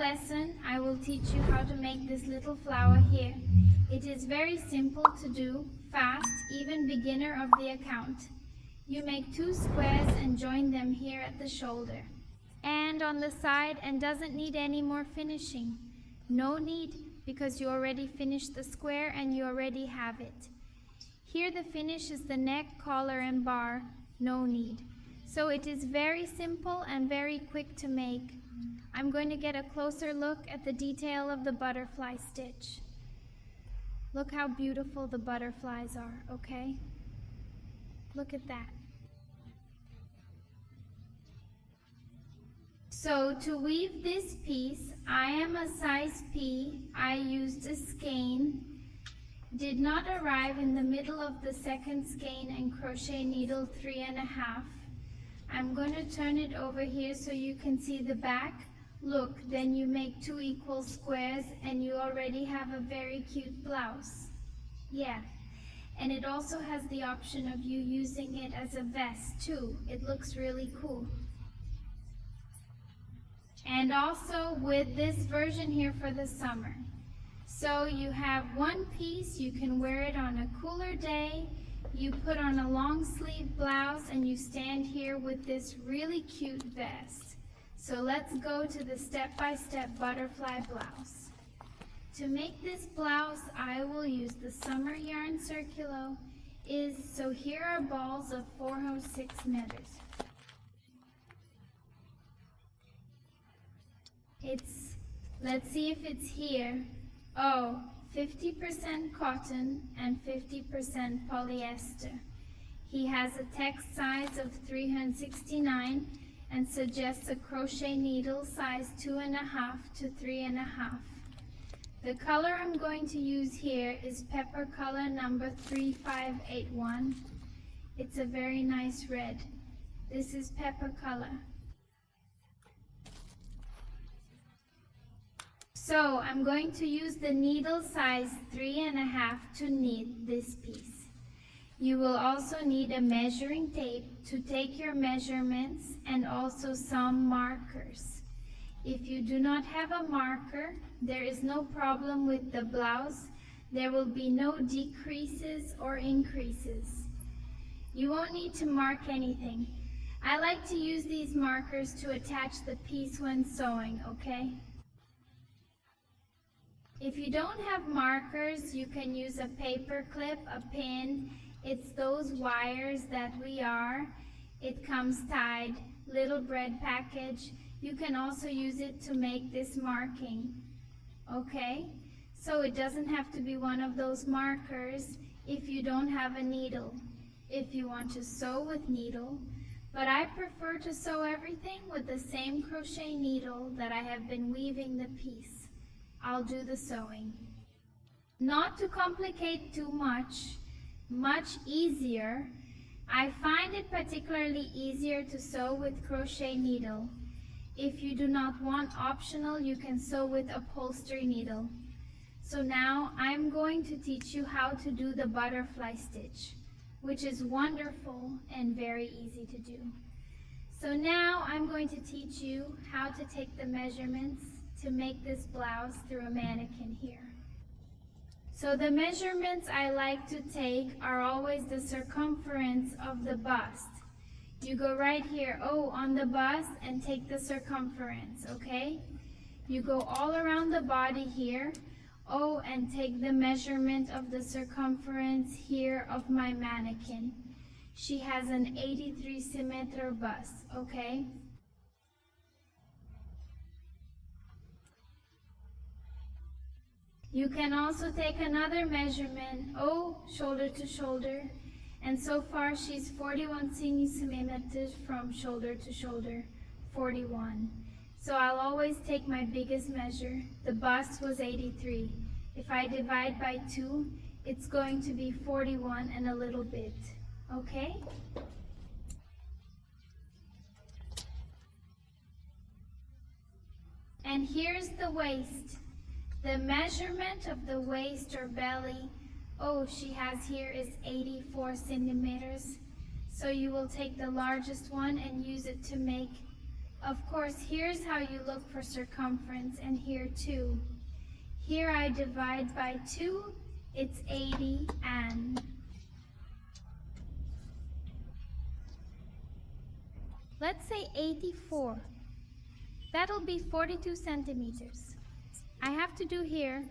lesson, I will teach you how to make this little flower here. It is very simple to do, fast, even beginner of the account. You make 2 squares and join them here at the shoulder and on the side, and doesn't need any more finishing. No need, because you already finished the square and you already have it. Here the finish is the neck, collar and bar. No need. So it is very simple and very quick to make. I'm going to get a closer look at the detail of the butterfly stitch. Look how beautiful the butterflies are, okay? Look at that. So to weave this piece, I am a size P. I used a skein. Did not arrive in the middle of the second skein and crochet needle 3.5. I'm going to turn it over here so you can see the back. Look, then you make 2 equal squares and you already have a very cute blouse. Yeah, and it also has the option of you using it as a vest too. It looks really cool. And also with this version here for the summer. So you have one piece, you can wear it on a cooler day, you put on a long sleeve blouse and you stand here with this really cute vest. So let's go to the step-by-step butterfly blouse. To make this blouse, I will use the summer yarn circulo. So here are balls of 406 meters. Let's see if it's here. Oh, 50% cotton and 50% polyester. He has a text size of 369 and suggests a crochet needle size 2.5 to 3.5. The color I'm going to use here is pepper color number 3581. It's a very nice red. This is pepper color. So I'm going to use the needle size 3.5 to knit this piece. You will also need a measuring tape to take your measurements and also some markers. If you do not have a marker, there is no problem with the blouse. There will be no decreases or increases. You won't need to mark anything. I like to use these markers to attach the piece when sewing, okay? If you don't have markers, you can use a paper clip, a pin. It's those wires that it comes tied, little bread package. You can also use it to make this marking, okay? So it doesn't have to be one of those markers if you don't have a needle, if you want to sew with needle. But I prefer to sew everything with the same crochet needle that I have been weaving the piece. I'll do the sewing. Not to complicate too much easier. I find it particularly easier to sew with crochet needle. If you do not want optional, you can sew with upholstery needle. So now I'm going to teach you how to do the butterfly stitch, which is wonderful and very easy to do. So now I'm going to teach you how to take the measurements to make this blouse through a mannequin here. So the measurements I like to take are always the circumference of the bust. You go right here, on the bust, and take the circumference, okay? You go all around the body here, and take the measurement of the circumference here of my mannequin. She has an 83 centimeter bust, okay? You can also take another measurement, shoulder to shoulder, and so far she's 41 centimeters from shoulder to shoulder, 41. So I'll always take my biggest measure. The bust was 83. If I divide by 2, it's going to be 41 and a little bit, okay? And here's the waist. The measurement of the waist or belly, she has here is 84 centimeters. So you will take the largest one and use it to make Of course, here's how you look for circumference, and here too. Here I divide by 2, it's 80, and let's say 84. That'll be 42 centimeters. I have to do here,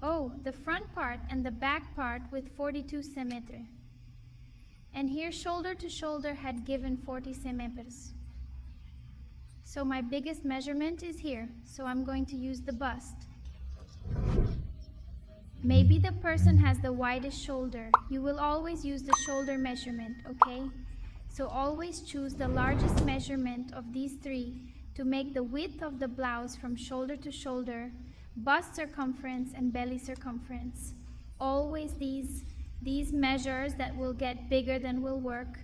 the front part and the back part with 42 centimeters. And here shoulder to shoulder had given 40 centimeters. So my biggest measurement is here, so I'm going to use the bust. Maybe the person has the widest shoulder. You will always use the shoulder measurement, okay? So always choose the largest measurement of these 3 to make the width of the blouse from shoulder to shoulder, bust circumference and belly circumference. Always these measures that will get bigger than will work.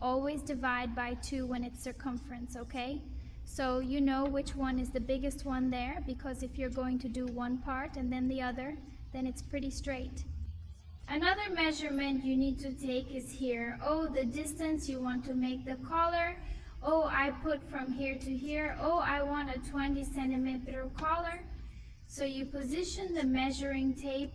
Always divide by 2 when it's circumference, okay? So you know which one is the biggest one there, because if you're going to do one part and then the other, then it's pretty straight. Another measurement you need to take is here. The distance you want to make the collar. I put from here to here. I want a 20 centimeter collar. So you position the measuring tape,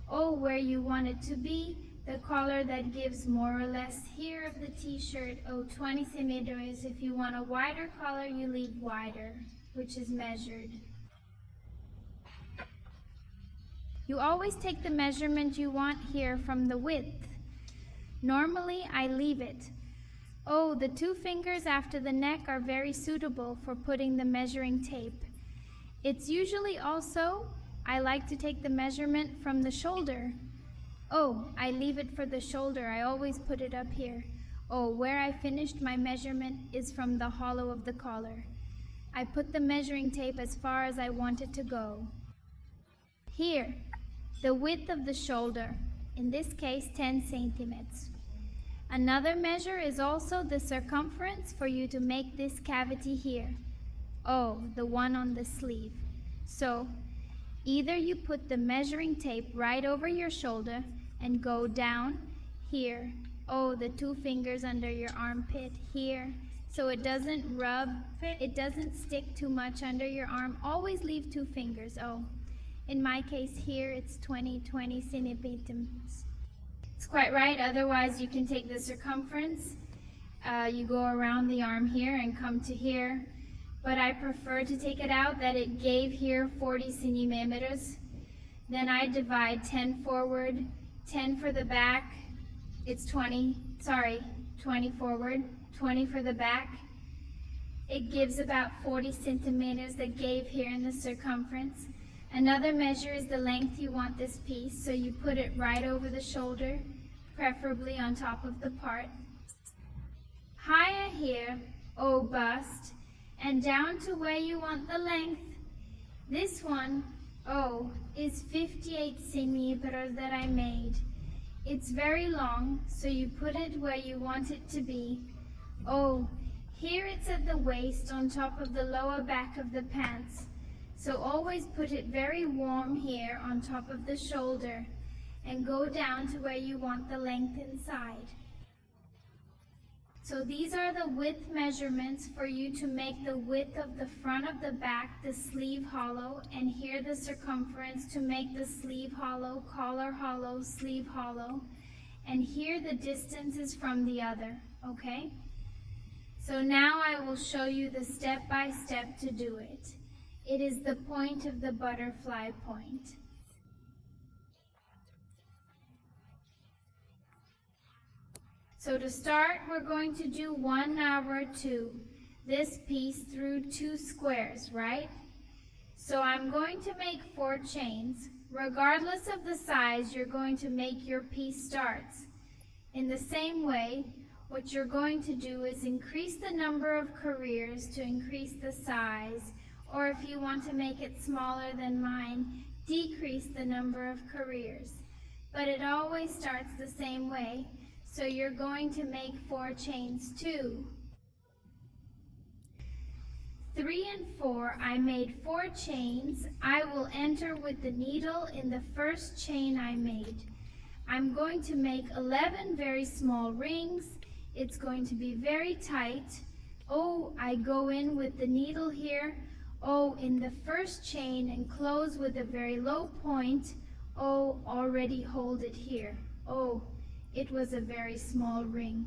where you want it to be. The collar that gives more or less here of the t-shirt, 20 centimeters. If you want a wider collar, you leave wider, which is measured. You always take the measurement you want here from the width. Normally, I leave it. The 2 fingers after the neck are very suitable for putting the measuring tape. It's usually also, I like to take the measurement from the shoulder. I leave it for the shoulder. I always put it up here. Where I finished my measurement is from the hollow of the collar. I put the measuring tape as far as I want it to go. Here, the width of the shoulder, in this case 10 centimeters. Another measure is also the circumference for you to make this cavity here. The one on the sleeve. So, either you put the measuring tape right over your shoulder and go down here. The 2 fingers under your armpit here. So it doesn't rub, it doesn't stick too much under your arm. Always leave 2 fingers. In my case here, it's 20 centimeters. It's quite right, otherwise you can take the circumference. You go around the arm here and come to here. But I prefer to take it out that it gave here 40 centimeters. Then I divide 10 forward, 10 for the back. It's 20 forward, 20 for the back. It gives about 40 centimeters that gave here in the circumference. Another measure is the length you want this piece, so you put it right over the shoulder, preferably on top of the part. Higher here, bust, and down to where you want the length. This one, is 58 centimeters that I made. It's very long, so you put it where you want it to be. Here it's at the waist on top of the lower back of the pants. So always put it very warm here on top of the shoulder and go down to where you want the length inside. So these are the width measurements for you to make the width of the front of the back, the sleeve hollow, and here the circumference to make the sleeve hollow, collar hollow, sleeve hollow, and here the distance is from the other, okay? So now I will show you the step-by-step to do it. It is the point of the butterfly point. So to start, we're going to do 1 over 2, this piece through 2 squares, right? So I'm going to make 4 chains. Regardless of the size, you're going to make your piece starts. In the same way, what you're going to do is increase the number of careers to increase the size, or if you want to make it smaller than mine, decrease the number of careers. But it always starts the same way. So you're going to make 4 chains too. 3 and 4, I made 4 chains. I will enter with the needle in the first chain I made. I'm going to make 11 very small rings. It's going to be very tight. Oh, I go in with the needle here. Oh, in the first chain and close with a very low point. Oh, already hold it here. Oh, it was a very small ring.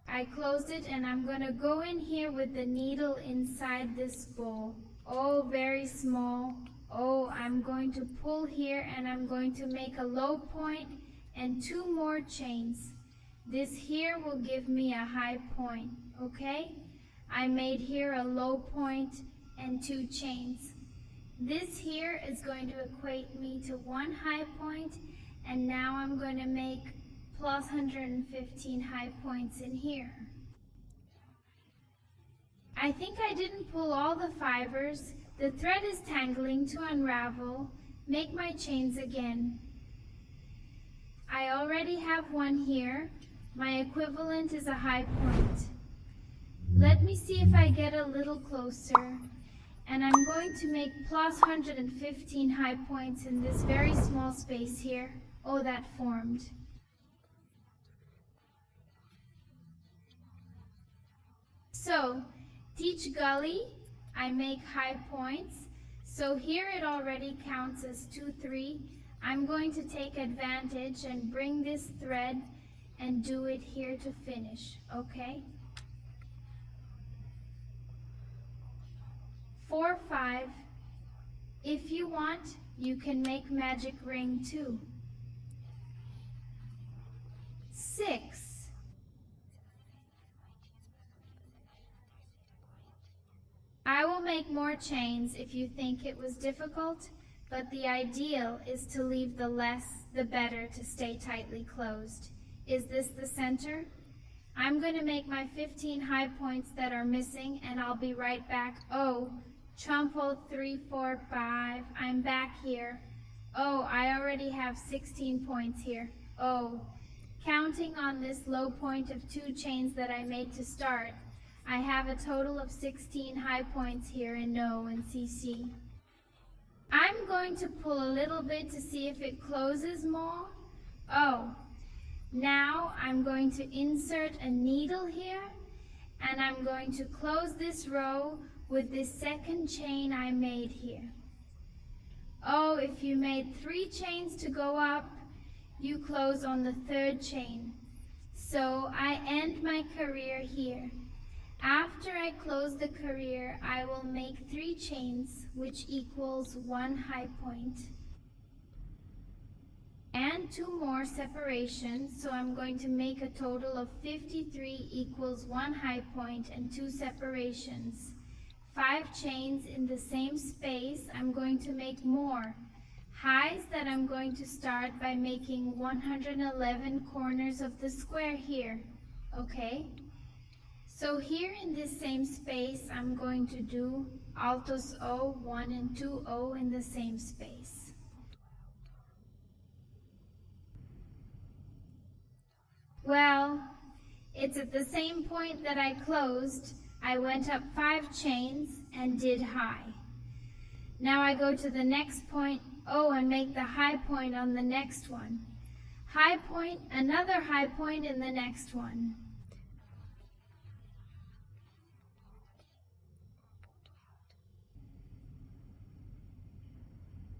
I closed it and I'm going to go in here with the needle inside this bowl. Oh, very small. Oh, I'm going to pull here and I'm going to make a low point and 2 more chains. This here will give me a high point, okay? I made here a low point and 2 chains. This here is going to equate me to 1 high point, and now I'm going to make plus 115 high points in here. I think I didn't pull all the fibers. The thread is tangling to unravel. Make my chains again. I already have one here. My equivalent is a high point. Let me see if I get a little closer. And I'm going to make plus 115 high points in this very small space here. Oh, that formed. So, each gully, I make high points. So here it already counts as 2, 3. I'm going to take advantage and bring this thread and do it here to finish, okay? 4, 5. If you want, you can make magic ring too. 6. I will make more chains if you think it was difficult, but the ideal is to leave the less, the better to stay tightly closed. Is this the center? I'm going to make my 15 high points that are missing and I'll be right back. Oh, trumpo 3, 4, 5. I'm back here. Oh, I already have 16 points here. Oh, counting on this low point of 2 chains that I made to start, I have a total of 16 high points here in No and CC. I'm going to pull a little bit to see if it closes more. Oh, now I'm going to insert a needle here and I'm going to close this row with this second chain I made here. Oh, if you made 3 chains to go up, you close on the 3rd chain. So I end my career here. After I close the career, I will make 3 chains, which equals 1 high point, and 2 more separations, so I'm going to make a total of 53 equals 1 high point and 2 separations. 5 chains in the same space. I'm going to make more highs that I'm going to start by making 111 corners of the square here, okay? So here in this same space, I'm going to do altos O, 1 and 2 O in the same space. Well, it's at the same point that I closed. I went up 5 chains and did high. Now I go to the next point, O, and make the high point on the next one. High point, another high point in the next one.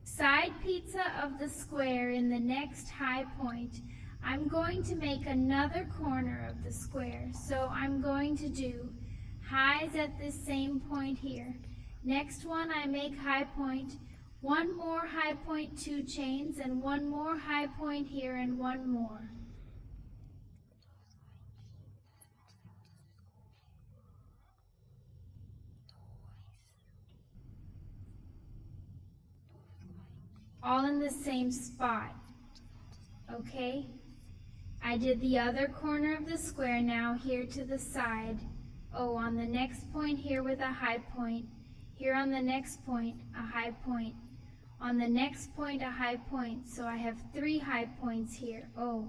Side pizza of the square in the next high point. I'm going to make another corner of the square, so I'm going to do highs at this same point here. Next one I make high point, 1 more high point, 2 chains, and 1 more high point here and 1 more. All in the same spot, okay? I did the other corner of the square now here to the side. Oh, on the next point here with a high point. Here on the next point, a high point. On the next point, a high point. So I have 3 high points here. Oh.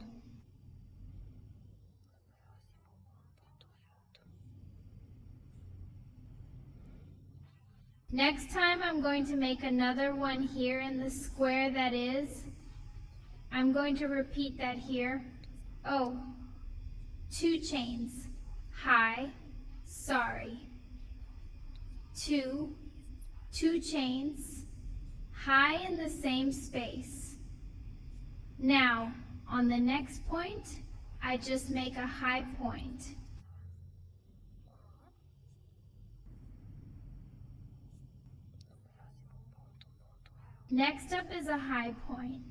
Next time I'm going to make another one here in the square that is. I'm going to repeat that here. Oh, 2 chains, high, sorry, 2, 2 chains, high in the same space. Now, on the next point, I just make a high point. Next up is a high point.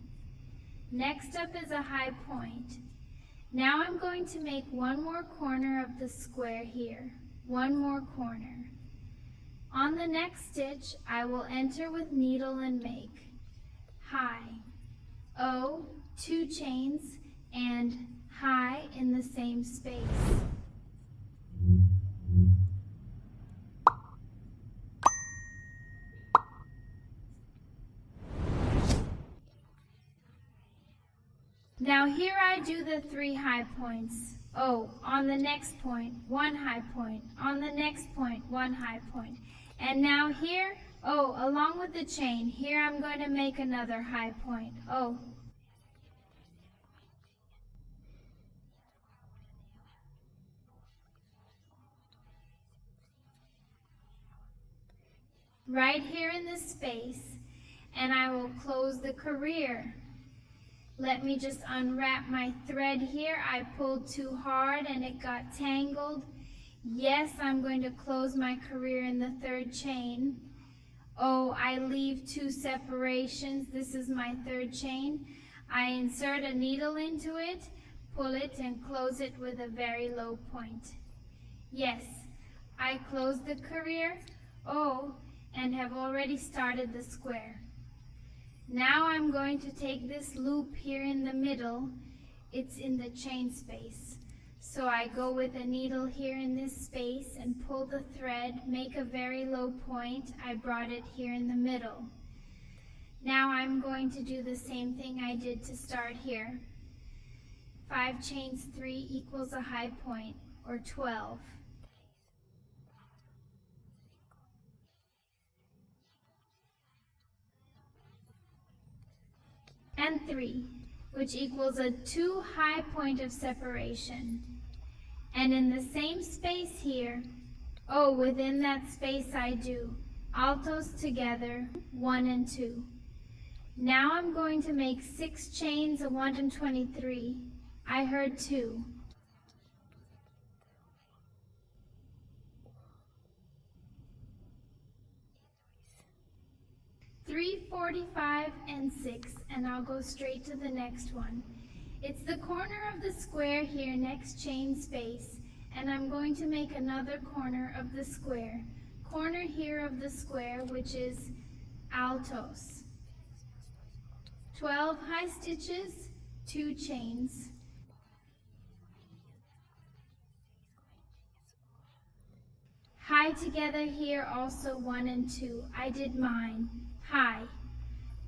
Next up is a high point. Now I'm going to make one more corner of the square here. One more corner. On the next stitch, I will enter with needle and make high, O, 2 chains, and high in the same space. Now here I do the 3 high points. Oh, on the next point, 1 high point. On the next point, 1 high point. And now here, oh, along with the chain, here I'm going to make another high point. Oh. Right here in this space, and I will close the career. Let me just unwrap my thread here. I pulled too hard and it got tangled. Yes, I'm going to close my career in the 3rd chain. Oh, I leave 2 separations. This is my 3rd chain. I insert a needle into it, pull it, and close it with a very low point. Yes, I close the career, oh, and have already started the square. Now I'm going to take this loop here in the middle. It's in the chain space. So I go with a needle here in this space and pull the thread, make a very low point. I brought it here in the middle. Now I'm going to do the same thing I did to start here. 5 chains 3 equals a high point, or 12. And 3, which equals a 2 high point of separation. And in the same space here, oh, within that space I do altos together, 1 and 2. Now I'm going to make 6 chains of 123. I heard 2. 3, 45, and 6, and I'll go straight to the next one. It's the corner of the square here, next chain space, and I'm going to make another corner of the square. Corner here of the square, which is altos. 12 high stitches, 2 chains. High together here, also 1 and 2. I did mine. High.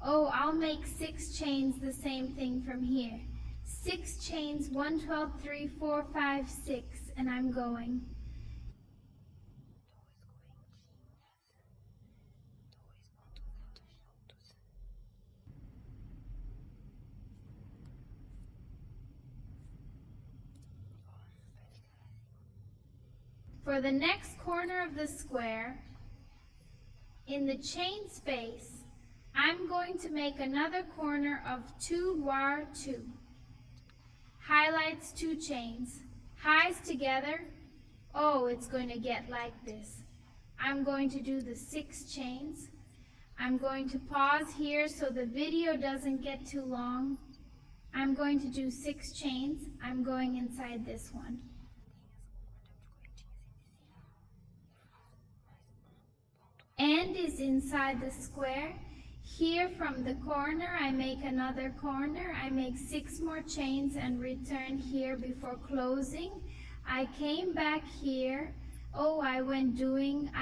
Oh, I'll make 6 chains, the same thing from here. 6 chains, 1, 12, 3, 4, 5, 6, and I'm going. For the next corner of the square, in the chain space, I'm going to make another corner of 2 wire 2. Highlights 2 chains. Highs together. Oh, it's going to get like this. I'm going to do the 6 chains. I'm going to pause here so the video doesn't get too long. I'm going to do 6 chains. I'm going inside this one. End is inside the square. Here from the corner, I make another corner. I make 6 more chains and return here before closing. I came back here. Oh, I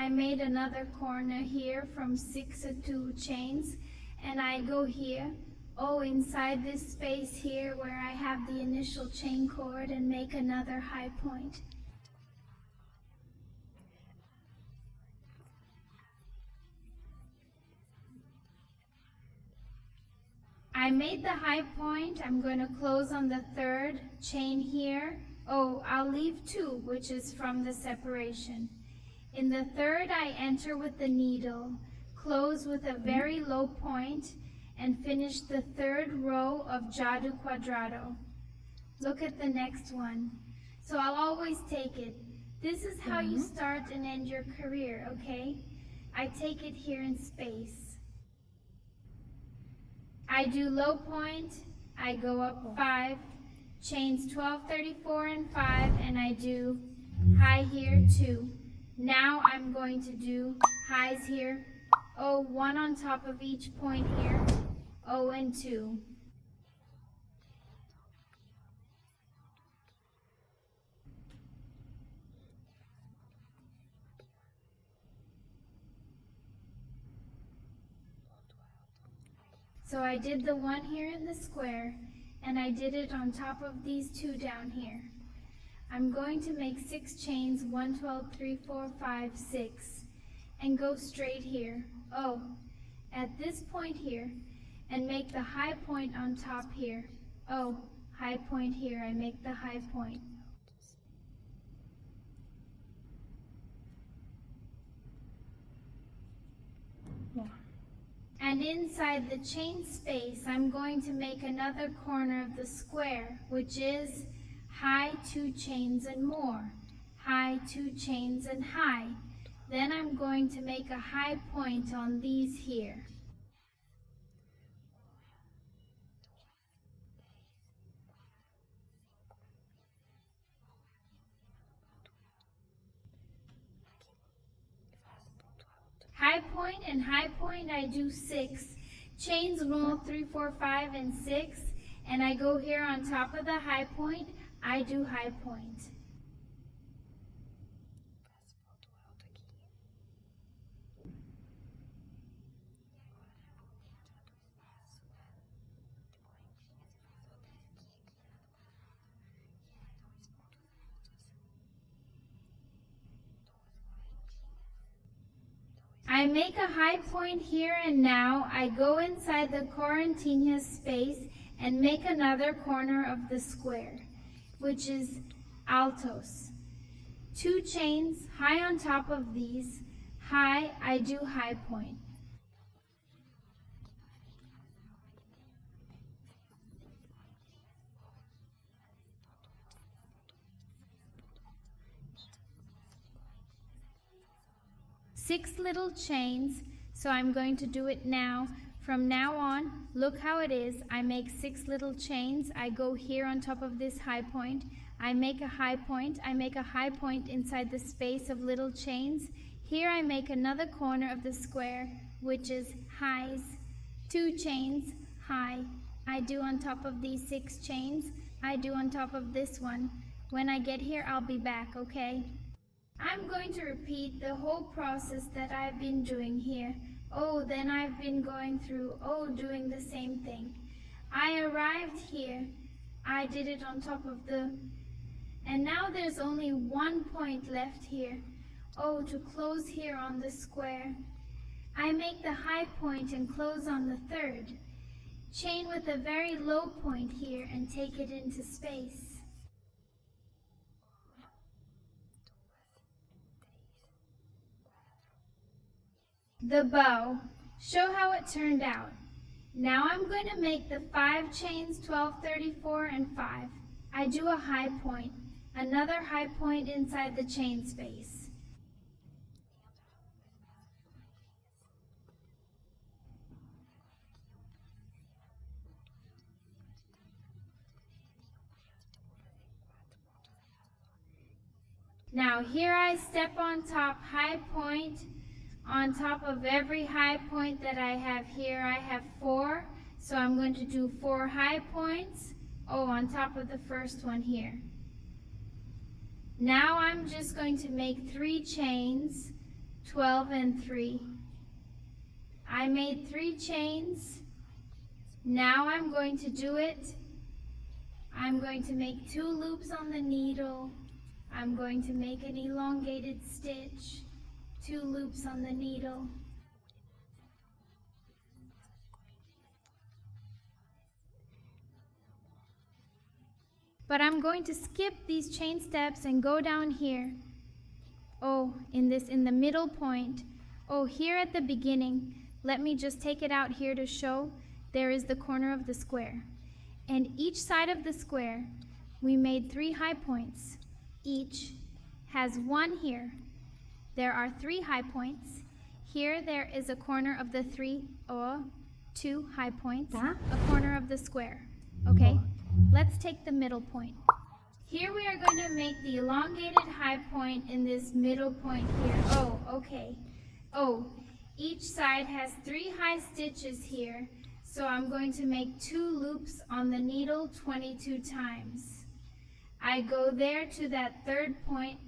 made another corner here from 6 to 2 chains, and I go here. Oh, inside this space here where I have the initial chain cord, and make another high point. I made the high point. I'm going to close on the 3rd chain here, Oh, I'll leave 2, which is from the separation. In the third, I enter with the needle, close with a very low point, and finish the third row of Jadu Quadrado. Look at the next one. So I'll always take it. This is how you start and end your career, okay? I take it here in space. I do low point, I go up 5, chains 12, 34, and 5, and I do high here 2. Now I'm going to do highs here, 1 on top of each point here, and 2. So I did the 1 here in the square, and I did it on top of these 2 down here. I'm going to make 6 chains, 1, 12, 3, 4, 5, 6, and go straight here, at this point here, and make the high point on top here. High point here, I make the high point. And inside the chain space, I'm going to make another corner of the square, which is high 2 chains and more, high 2 chains and high. Then I'm going to make a high point on these here. High point and high point, I do 6. Chains 1, 3, 4, 5, and 6. And I go here on top of the high point, I do high point. I make a high point here, and now I go inside the Corintinha space and make another corner of the square, which is altos. 2 chains, high on top of these, high, I do high point. Six little chains, so I'm going to do it now. From now on, look how it is. I make 6 little chains. I go here on top of this high point. I make a high point. I make a high point inside the space of little chains. Here I make another corner of the square, which is highs. 2 chains, high. I do on top of these 6 chains. I do on top of this one. When I get here, I'll be back, okay? I'm going to repeat the whole process that I've been doing here. Then I've been going through, doing the same thing. I arrived here. I did it on top of and now there's only 1 point left here. To close here on the square. I make the high point and close on the third. Chain with a very low point here and take it into space. The bow. Show how it turned out. Now I'm going to make the 5 chains, 12, 34, and 5. I do a high point, another high point inside the chain space. Now here I step on top, high point. On top of every high point that I have here, I have 4. So I'm going to do 4 high points, on top of the first one here. Now I'm just going to make 3 chains, 12 and 3. I made 3 chains. Now I'm going to do it. I'm going to make 2 loops on the needle. I'm going to make an elongated stitch. 2 loops on the needle. But I'm going to skip these chain steps and go down here. Oh, in the middle point. Oh, here at the beginning, let me just take it out here to show there is the corner of the square. And each side of the square, we made 3 high points. Each has 1 here. There are 3 high points. Here there is a corner of the 2 high points, a corner of the square. Okay, let's take the middle point. Here we are going to make the elongated high point in this middle point here. Oh, okay. Oh, each side has 3 high stitches here, so I'm going to make 2 loops on the needle 22 times. I go there to that 3rd point.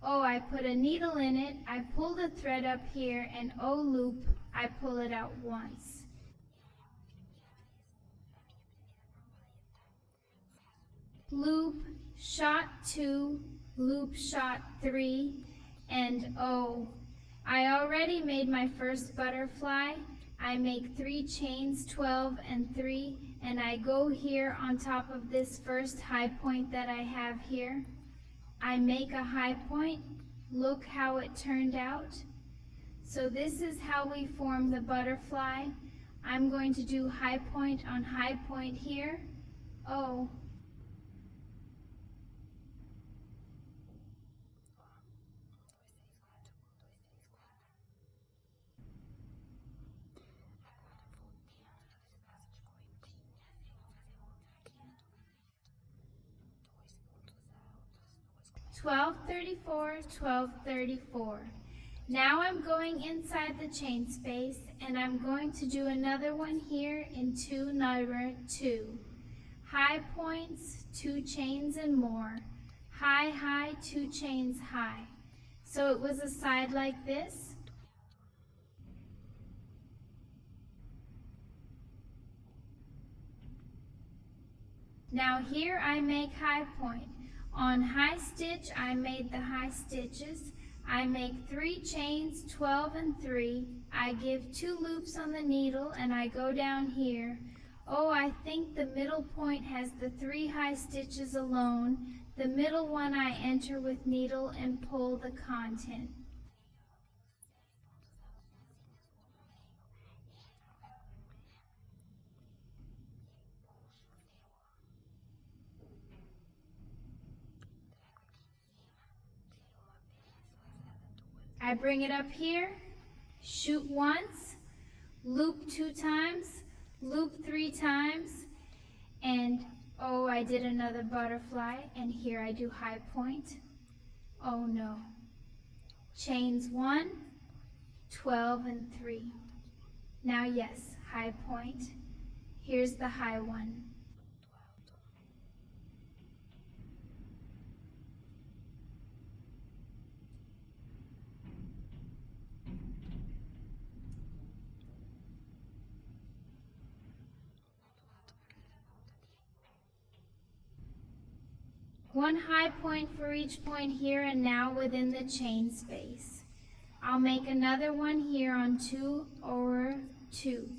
Oh, I put a needle in it, I pull the thread up here, and oh loop, I pull it out once. Loop, shot 2, loop, shot 3, and oh, I already made my first butterfly. I make 3 chains, 12 and 3, and I go here on top of this first high point that I have here. I make a high point. Look how it turned out. So this is how we form the butterfly. I'm going to do high point on high point here. Oh. $12.34, $12.34. Now I'm going inside the chain space and I'm going to do another one here in 2 number 2. High points, 2 chains and more. High, high, 2 chains high. So it was a side like this. Now here I make high point. On high stitch, I made the high stitches. I make 3 chains, 12 and 3. I give 2 loops on the needle and I go down here. Oh, I think the middle point has the 3 high stitches alone. The middle one I enter with needle and pull the content. I bring it up here, shoot once, loop 2 times, loop 3 times, and oh, I did another butterfly, and here I do high point. Oh no. Chains 1, 12 and 3. Now yes, high point. Here's the high one. One high point for each point here and now within the chain space. I'll make another one here on 2 or 2.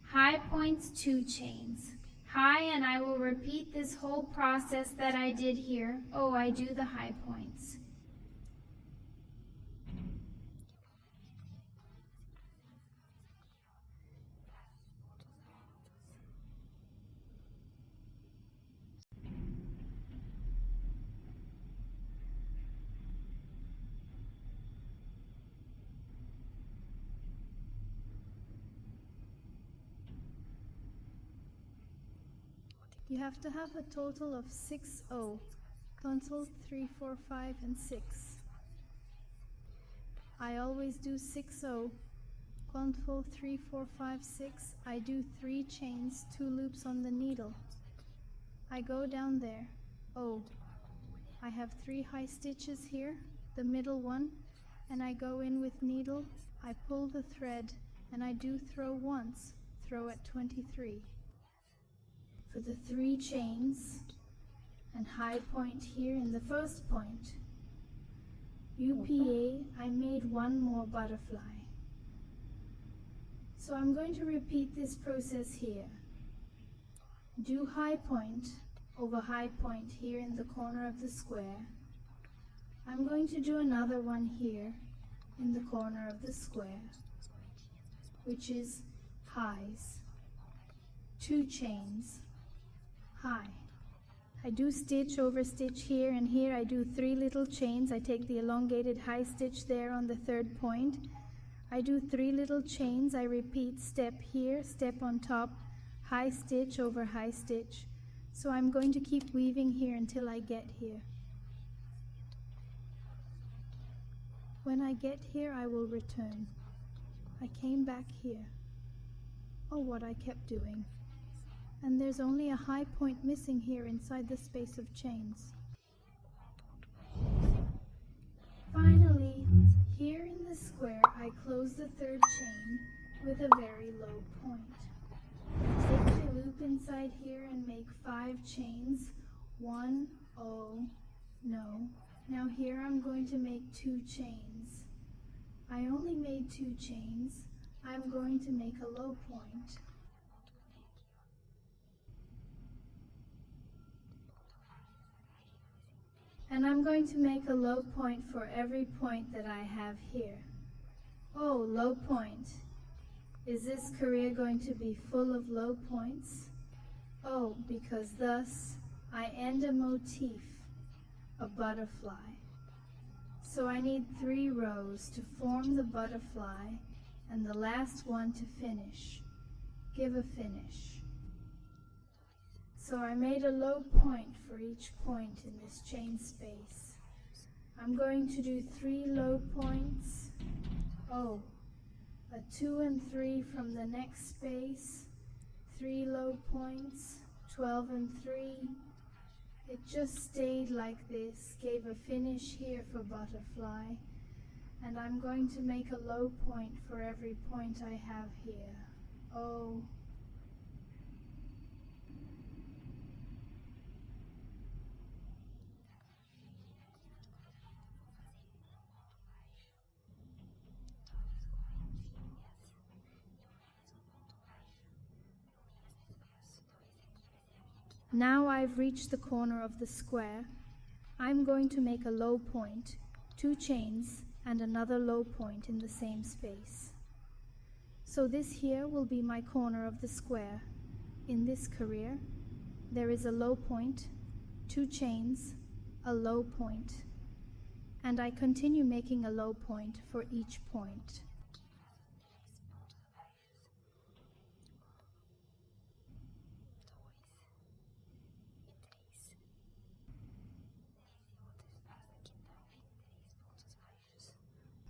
High points, 2 chains. High, and I will repeat this whole process that I did here. Oh, I do the high points. You have to have a total of 6 O. Console 3, 4, 5, and 6. I always do 6 O. Console 3, 4, 5, 6. I do 3 chains, 2 loops on the needle. I go down there. O. I have 3 high stitches here, the middle one, and I go in with needle. I pull the thread, and I do throw once. Throw at 23. For the 3 chains and high point here in the first point. UPA, I made 1 more butterfly. So I'm going to repeat this process here. Do high point, over high point here in the corner of the square. I'm going to do another one here in the corner of the square, which is highs, 2 chains, high. I do stitch over stitch here, and here I do 3 little chains. I take the elongated high stitch there on the 3rd point. I do 3 little chains. I repeat step here, step on top, high stitch over high stitch. So I'm going to keep weaving here until I get here. When I get here, I will return. I came back here. Oh, what I kept doing. And there's only a high point missing here inside the space of chains. Finally, here in the square, I close the 3rd chain with a very low point. Take my loop inside here and make 5 chains. 1, oh, no. Now here I'm going to make 2 chains. I only made 2 chains. I'm going to make a low point. And I'm going to make a low point for every point that I have here. Oh, low point. Is this career going to be full of low points? Oh, because thus I end a motif, a butterfly. So I need 3 rows to form the butterfly and the last one to finish. Give a finish. So I made a low point for each point in this chain space. I'm going to do 3 low points. Oh, a 2 and 3 from the next space. 3 low points, 12 and 3. It just stayed like this, gave a finish here for butterfly. And I'm going to make a low point for every point I have here. Oh. Now I've reached the corner of the square. I'm going to make a low point, 2 chains, and another low point in the same space. So this here will be my corner of the square. In this career, there is a low point, 2 chains, a low point, and I continue making a low point for each point.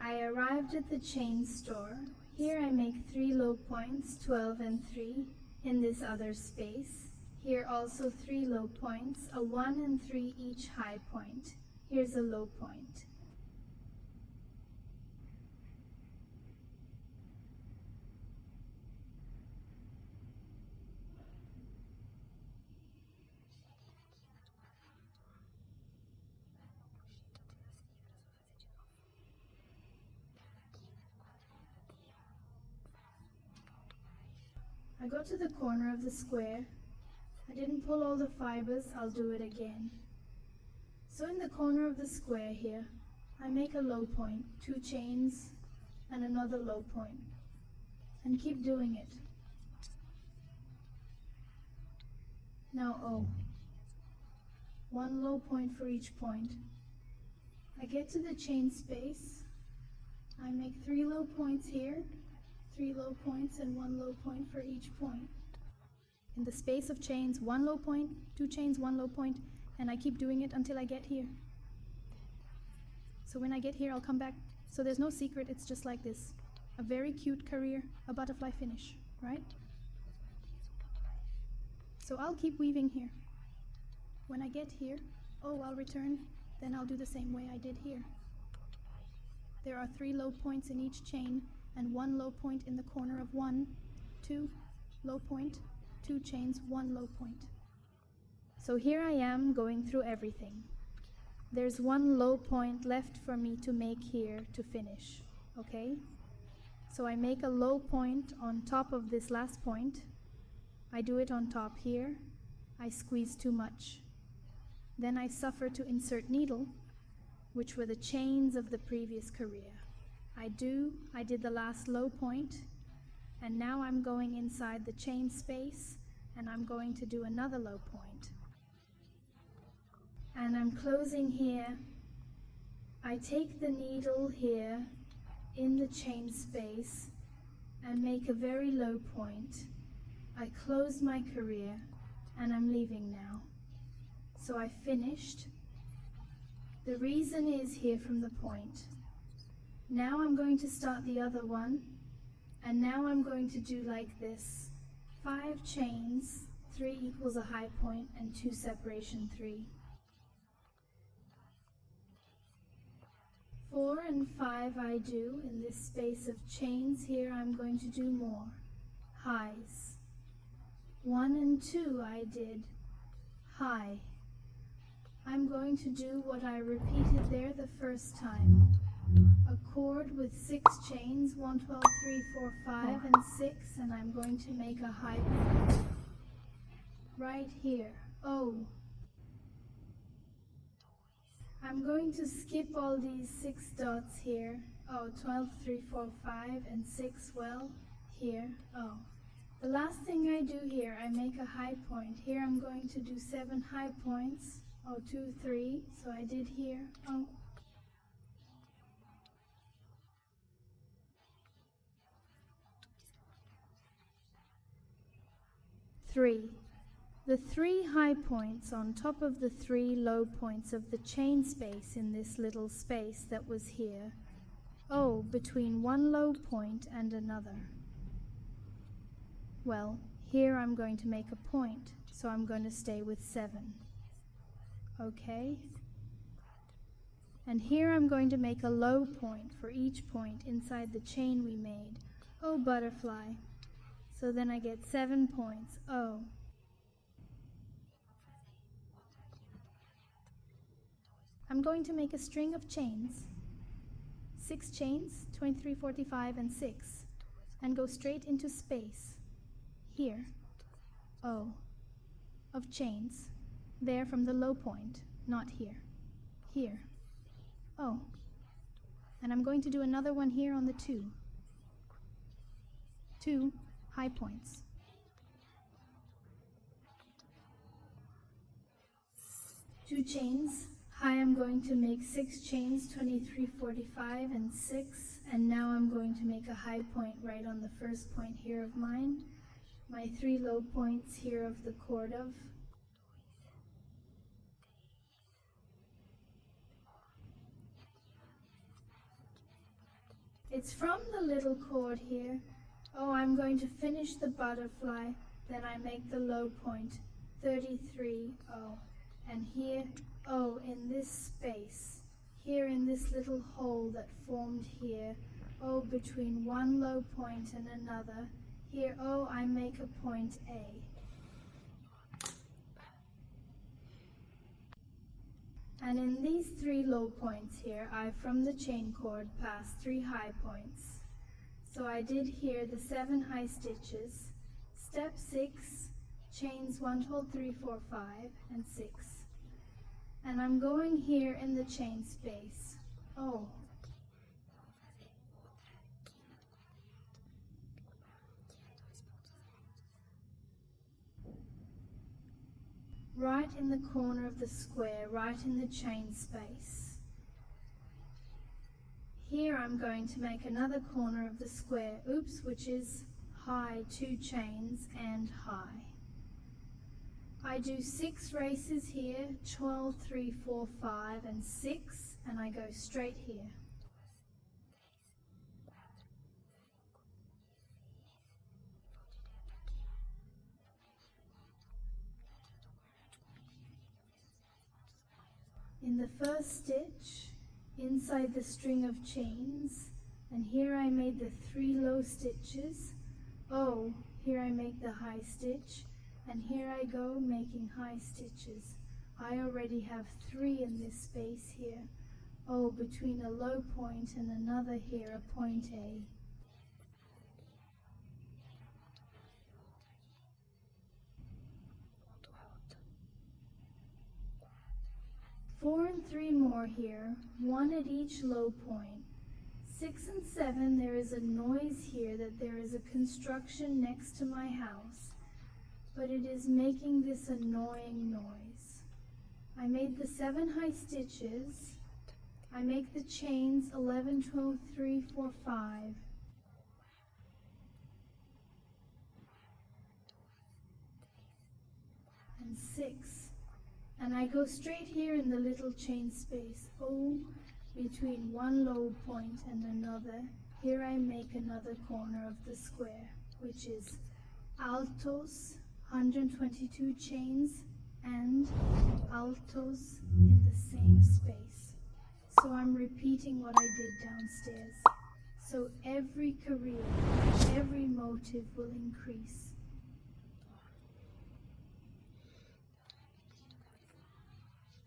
I arrived at the chain store. Here I make 3 low points, 12 and 3, in this other space. Here also 3 low points, a 1 and 3 each high point. Here's a low point. I go to the corner of the square. I didn't pull all the fibers, I'll do it again. So in the corner of the square here, I make a low point, 2 chains, and another low point, and keep doing it. Now oh, 1 low point for each point. I get to the chain space. I make 3 low points here, 3 low points and 1 low point for each point. In the space of chains, 1 low point, 2 chains, 1 low point, and I keep doing it until I get here. So when I get here, I'll come back. So there's no secret, it's just like this. A very cute career, a butterfly finish, right? So I'll keep weaving here. When I get here, oh, I'll return, then I'll do the same way I did here. There are 3 low points in each chain, and 1 low point in the corner of 1, 2, low point, 2 chains, 1 low point. So here I am going through everything. There's 1 low point left for me to make here to finish, okay? So I make a low point on top of this last point. I do it on top here, I squeeze too much. Then I suffer to insert needle, which were the chains of the previous career. I did the last low point, and now I'm going inside the chain space, and I'm going to do another low point. And I'm closing here. I take the needle here in the chain space and make a very low point. I close my career and I'm leaving now. So I finished. The reason is here from the point. Now I'm going to start the other one, and now I'm going to do like this. 5 chains, 3 equals a high point and 2 separation 3. 4 and 5 I do in this space of chains. Here I'm going to do more highs. 1 and 2 I did high. I'm going to do what I repeated there the first time. A chord with 6 chains, 1, 12, 3, 4, 5, and 6, and I'm going to make a high point right here. Oh. I'm going to skip all these 6 dots here. Oh, 12, 3, 4, 5, and 6, well, here. Oh. The last thing I do here, I make a high point. Here I'm going to do 7 high points. Oh, 2, 3, so I did here. Oh. 3. The 3 high points on top of the 3 low points of the chain space in this little space that was here. Oh, between one low point and another. Well, here I'm going to make a point, so I'm going to stay with 7. Okay? And here I'm going to make a low point for each point inside the chain we made. Oh, butterfly. So then I get 7 points. Oh. I'm going to make a string of chains. 6 chains, 23, 45, and 6. And go straight into space. Here. Oh. Of chains. There from the low point. Not here. Here. Oh. And I'm going to do another one here on the 2. 2 high points. 2 chains. High I'm going to make 6 chains, 23, 45, and 6. And now I'm going to make a high point right on the first point here of mine. My 3 low points here of the chord of. It's from the little chord here. Oh, I'm going to finish the butterfly, then I make the low point, 33, oh, and here, oh, in this space, here in this little hole that formed here, oh, between one low point and another, here, oh, I make a point A. And in these 3 low points here, I, from the chain chord, pass 3 high points. So I did here the 7 high stitches, step 6, chains 1, 12, 3, 4, 5, and 6. And I'm going here in the chain space. Oh. Right in the corner of the square, right in the chain space. Here I'm going to make another corner of the square, oops, which is high, 2 chains and high. I do 6 races here, 12, 3, 4, 5, and 6, and I go straight here. In the first stitch, inside the string of chains, and here I made the 3 low stitches. Oh, here I make the high stitch, and here I go making high stitches. I already have 3 in this space here. Oh, between a low point and another here, a point A. 4 and 3 more here, 1 at each low point. 6 and 7, there is a noise here that there is a construction next to my house, but it is making this annoying noise. I made the 7 high stitches. I make the chains 11, 12, 3, 4, 5. And 6. And I go straight here in the little chain space. Oh, between one low point and another, here I make another corner of the square, which is altos, 122 chains, and altos in the same space. So I'm repeating what I did downstairs. So every career, every motive will increase.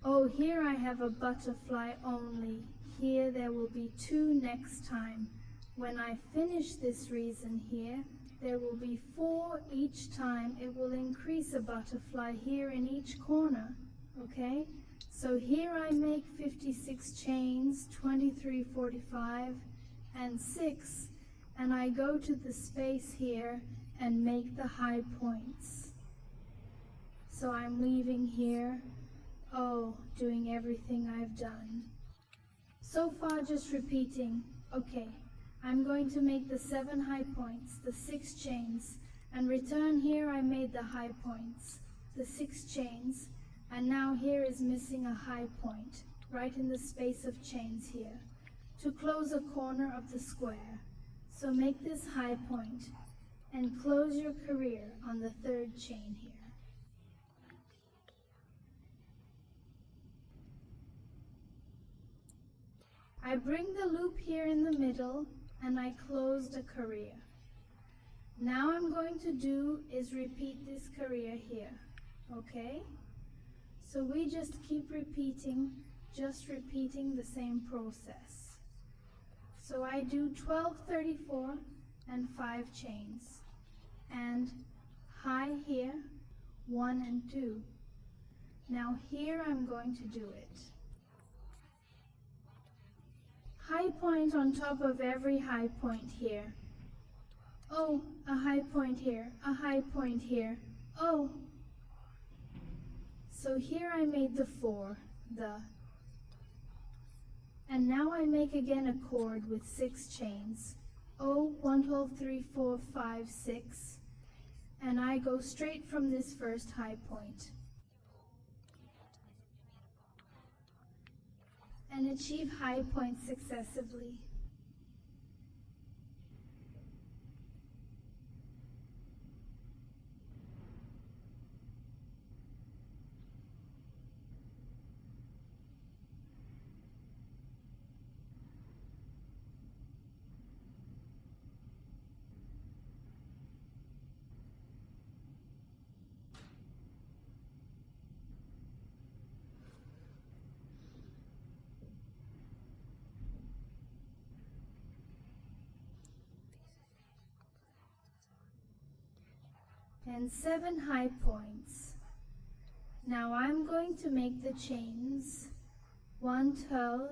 Oh, here I have a butterfly only. Here there will be 2 next time. When I finish this reason here, there will be 4 each time. It will increase a butterfly here in each corner, okay? So here I make 56 chains, 23, 45, and 6, and I go to the space here and make the high points. So I'm leaving here, doing everything I've done. So far just repeating, okay, I'm going to make the 7 high points, the 6 chains, and return here I made the high points, the 6 chains, and now here is missing a high point, right in the space of chains here, to close a corner of the square. So make this high point, and close your career on the 3rd chain here. I bring the loop here in the middle, and I close the career. Now I'm going to do is repeat this career here, okay? So we just keep repeating, the same process. So I do 12, 34, and 5 chains, and high here, 1 and 2. Now here I'm going to do it. High point on top of every high point here. Oh, a high point here, a high point here. Oh. So here I made the 4, and now I make again a cord with 6 chains. Oh, 1, 12, 3, 4, 5, 6. And I go straight from this first high point. And achieve high points successively. And 7 high points. Now I'm going to make the chains 1, 12,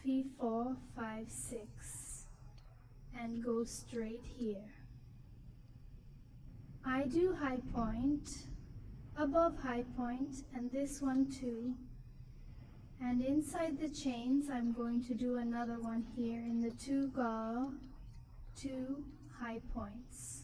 3, 4, 5, 6, and go straight here. I do high point, above high point, and this one too. And inside the chains I'm going to do another one here in the 2 high points.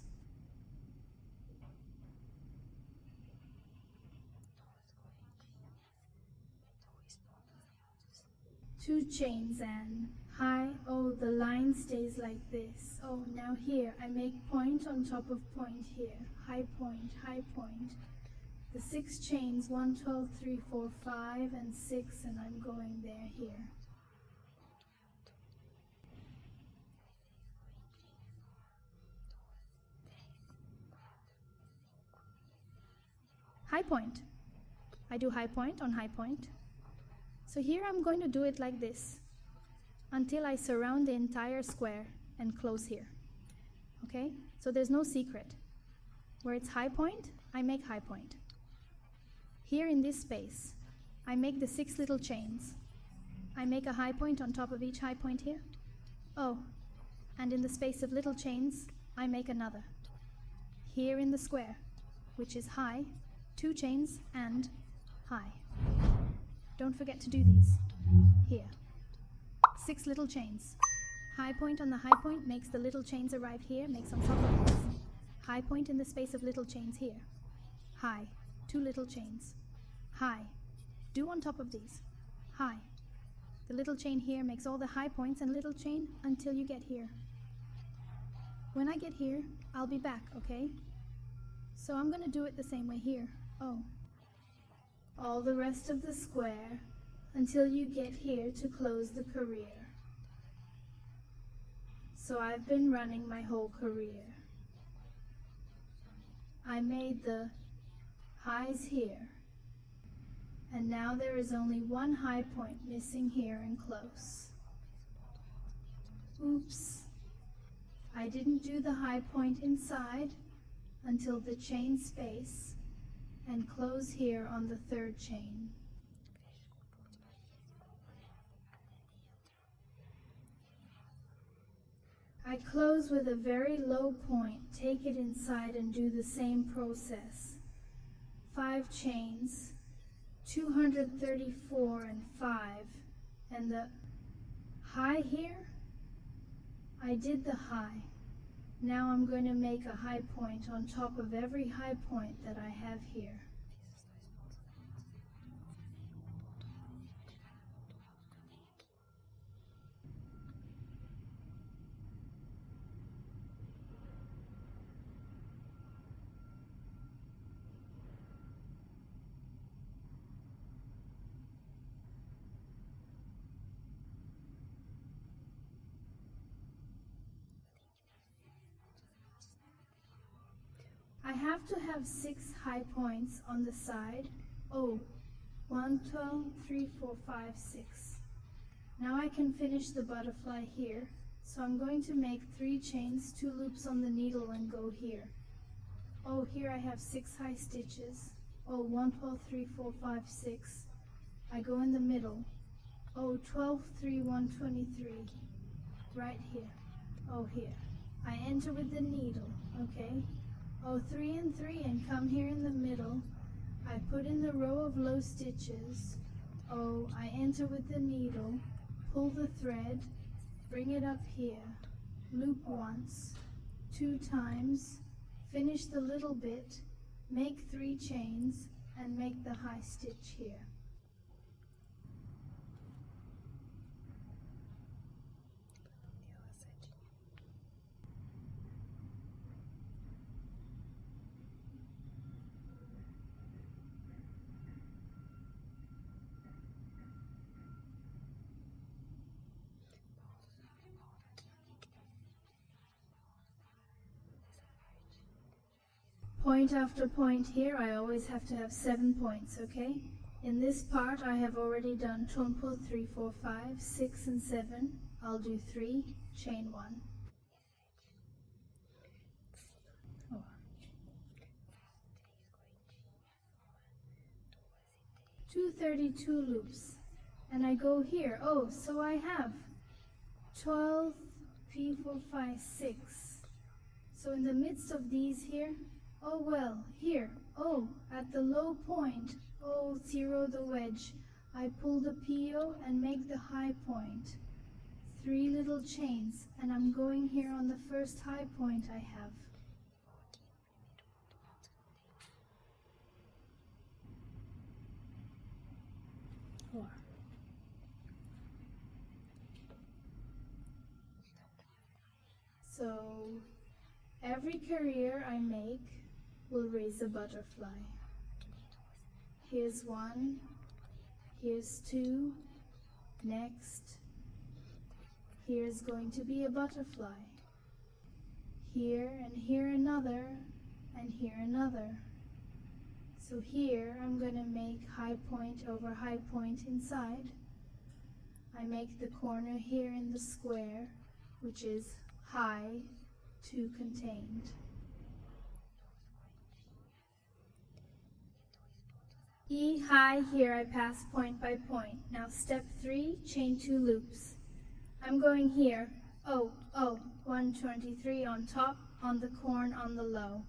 2 chains and high. Oh, the line stays like this. Oh, now here I make point on top of point here. High point, high point. The 6 chains, 1, 12, 3, 4, 5, and 6, and I'm going there here. High point. I do high point on high point. So here I'm going to do it like this until I surround the entire square and close here. Okay? So there's no secret. Where it's high point, I make high point. Here in this space, I make the 6 little chains. I make a high point on top of each high point here. Oh, and in the space of little chains, I make another. Here in the square, which is high, 2 chains and high. Don't forget to do these. Here. 6 little chains. High point on the high point makes the little chains arrive here, makes on top of this. High point in the space of little chains here. High, 2 little chains. High, do on top of these. High. The little chain here makes all the high points and little chain until you get here. When I get here, I'll be back, okay? So I'm gonna do it the same way here. Oh. All the rest of the square until you get here to close the career. So I've been running my whole career. I made the highs here, and now there is only one high point missing here and close. Oops, I didn't do the high point inside until the chain space and close here on the 3rd chain. I close with a very low point, take it inside and do the same process. 5 chains, 234 and 5, and the high here, I did the high. Now I'm going to make a high point on top of every high point that I have here. I have to have 6 high points on the side. Oh, 1, 12, 3, 4, 5, 6. Now I can finish the butterfly here. So I'm going to make 3 chains, 2 loops on the needle and go here. Oh, here I have 6 high stitches. Oh, 1, 12, 3, 4, 5, 6. I go in the middle. Oh, 12, 3, 1, 23. Right here. Oh, here. I enter with the needle, okay? Oh, 3 and 3 and come here in the middle. I put in the row of low stitches. Oh, I enter with the needle, pull the thread, bring it up here, loop once, 2 times, finish the little bit, make 3 chains, and make the high stitch here. Point after point here, I always have to have 7 points, okay? In this part, I have already done 2, 3, 4, 5, 6, and 7. I'll do 3, chain 1. 232 loops, and I go here. Oh, so I have 12, 3, 4, 5, 6. So in the midst of these here, oh well, here, oh, at the low point, oh, 0 the wedge, I pull the PO and make the high point. 3 little chains, and I'm going here on the first high point I have. So every career I make will raise a butterfly. Here's 1, here's 2, next, here's going to be a butterfly. Here and here another, and here another. So here I'm going to make high point over high point inside. I make the corner here in the square, which is high, 2 contained. E high, here I pass point by point. Now step 3, chain 2 loops. I'm going here, 123 on top, on the corn, on the low.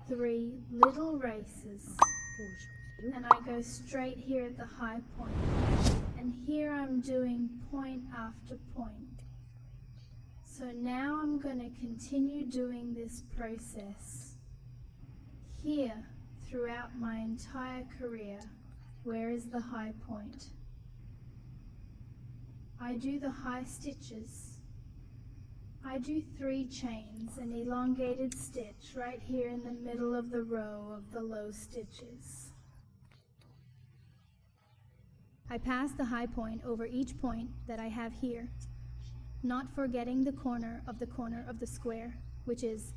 Three little races, and I go straight here at the high point, and here I'm doing point after point. So now I'm going to continue doing this process here throughout my entire career. Where is the high point? I do the high stitches. I do 3 chains, an elongated stitch right here in the middle of the row of the low stitches. I pass the high point over each point that I have here, not forgetting the corner of the square, which is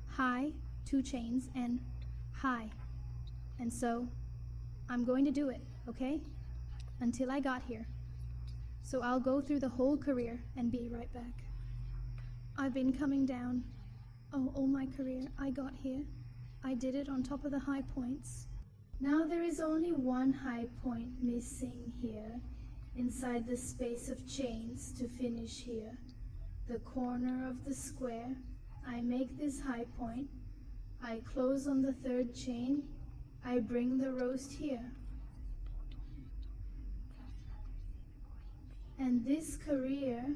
high, 2 chains, and high. And so I'm going to do it, okay? Until I got here. So I'll go through the whole career and be right back. I've been coming down all my career. I got here. I did it on top of the high points. Now there is only one high point missing here inside the space of chains to finish here. The corner of the square. I make this high point. I close on the 3rd chain. I bring the roast here. And this career,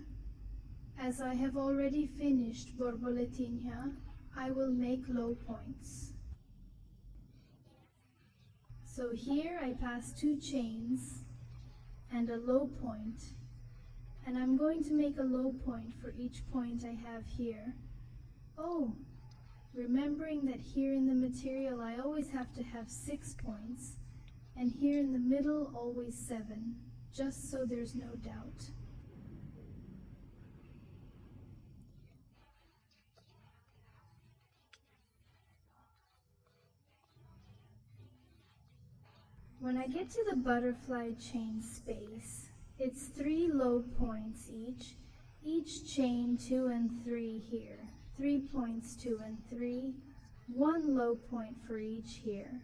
as I have already finished borboletinha, I will make low points. So here I pass 2 chains and a low point, and I'm going to make a low point for each point I have here. Oh, remembering that here in the material I always have to have 6 points, and here in the middle always 7, just so there's no doubt. When I get to the butterfly chain space, it's 3 low points each chain 2 and 3 here, 3 points 2 and 3, 1 low point for each here.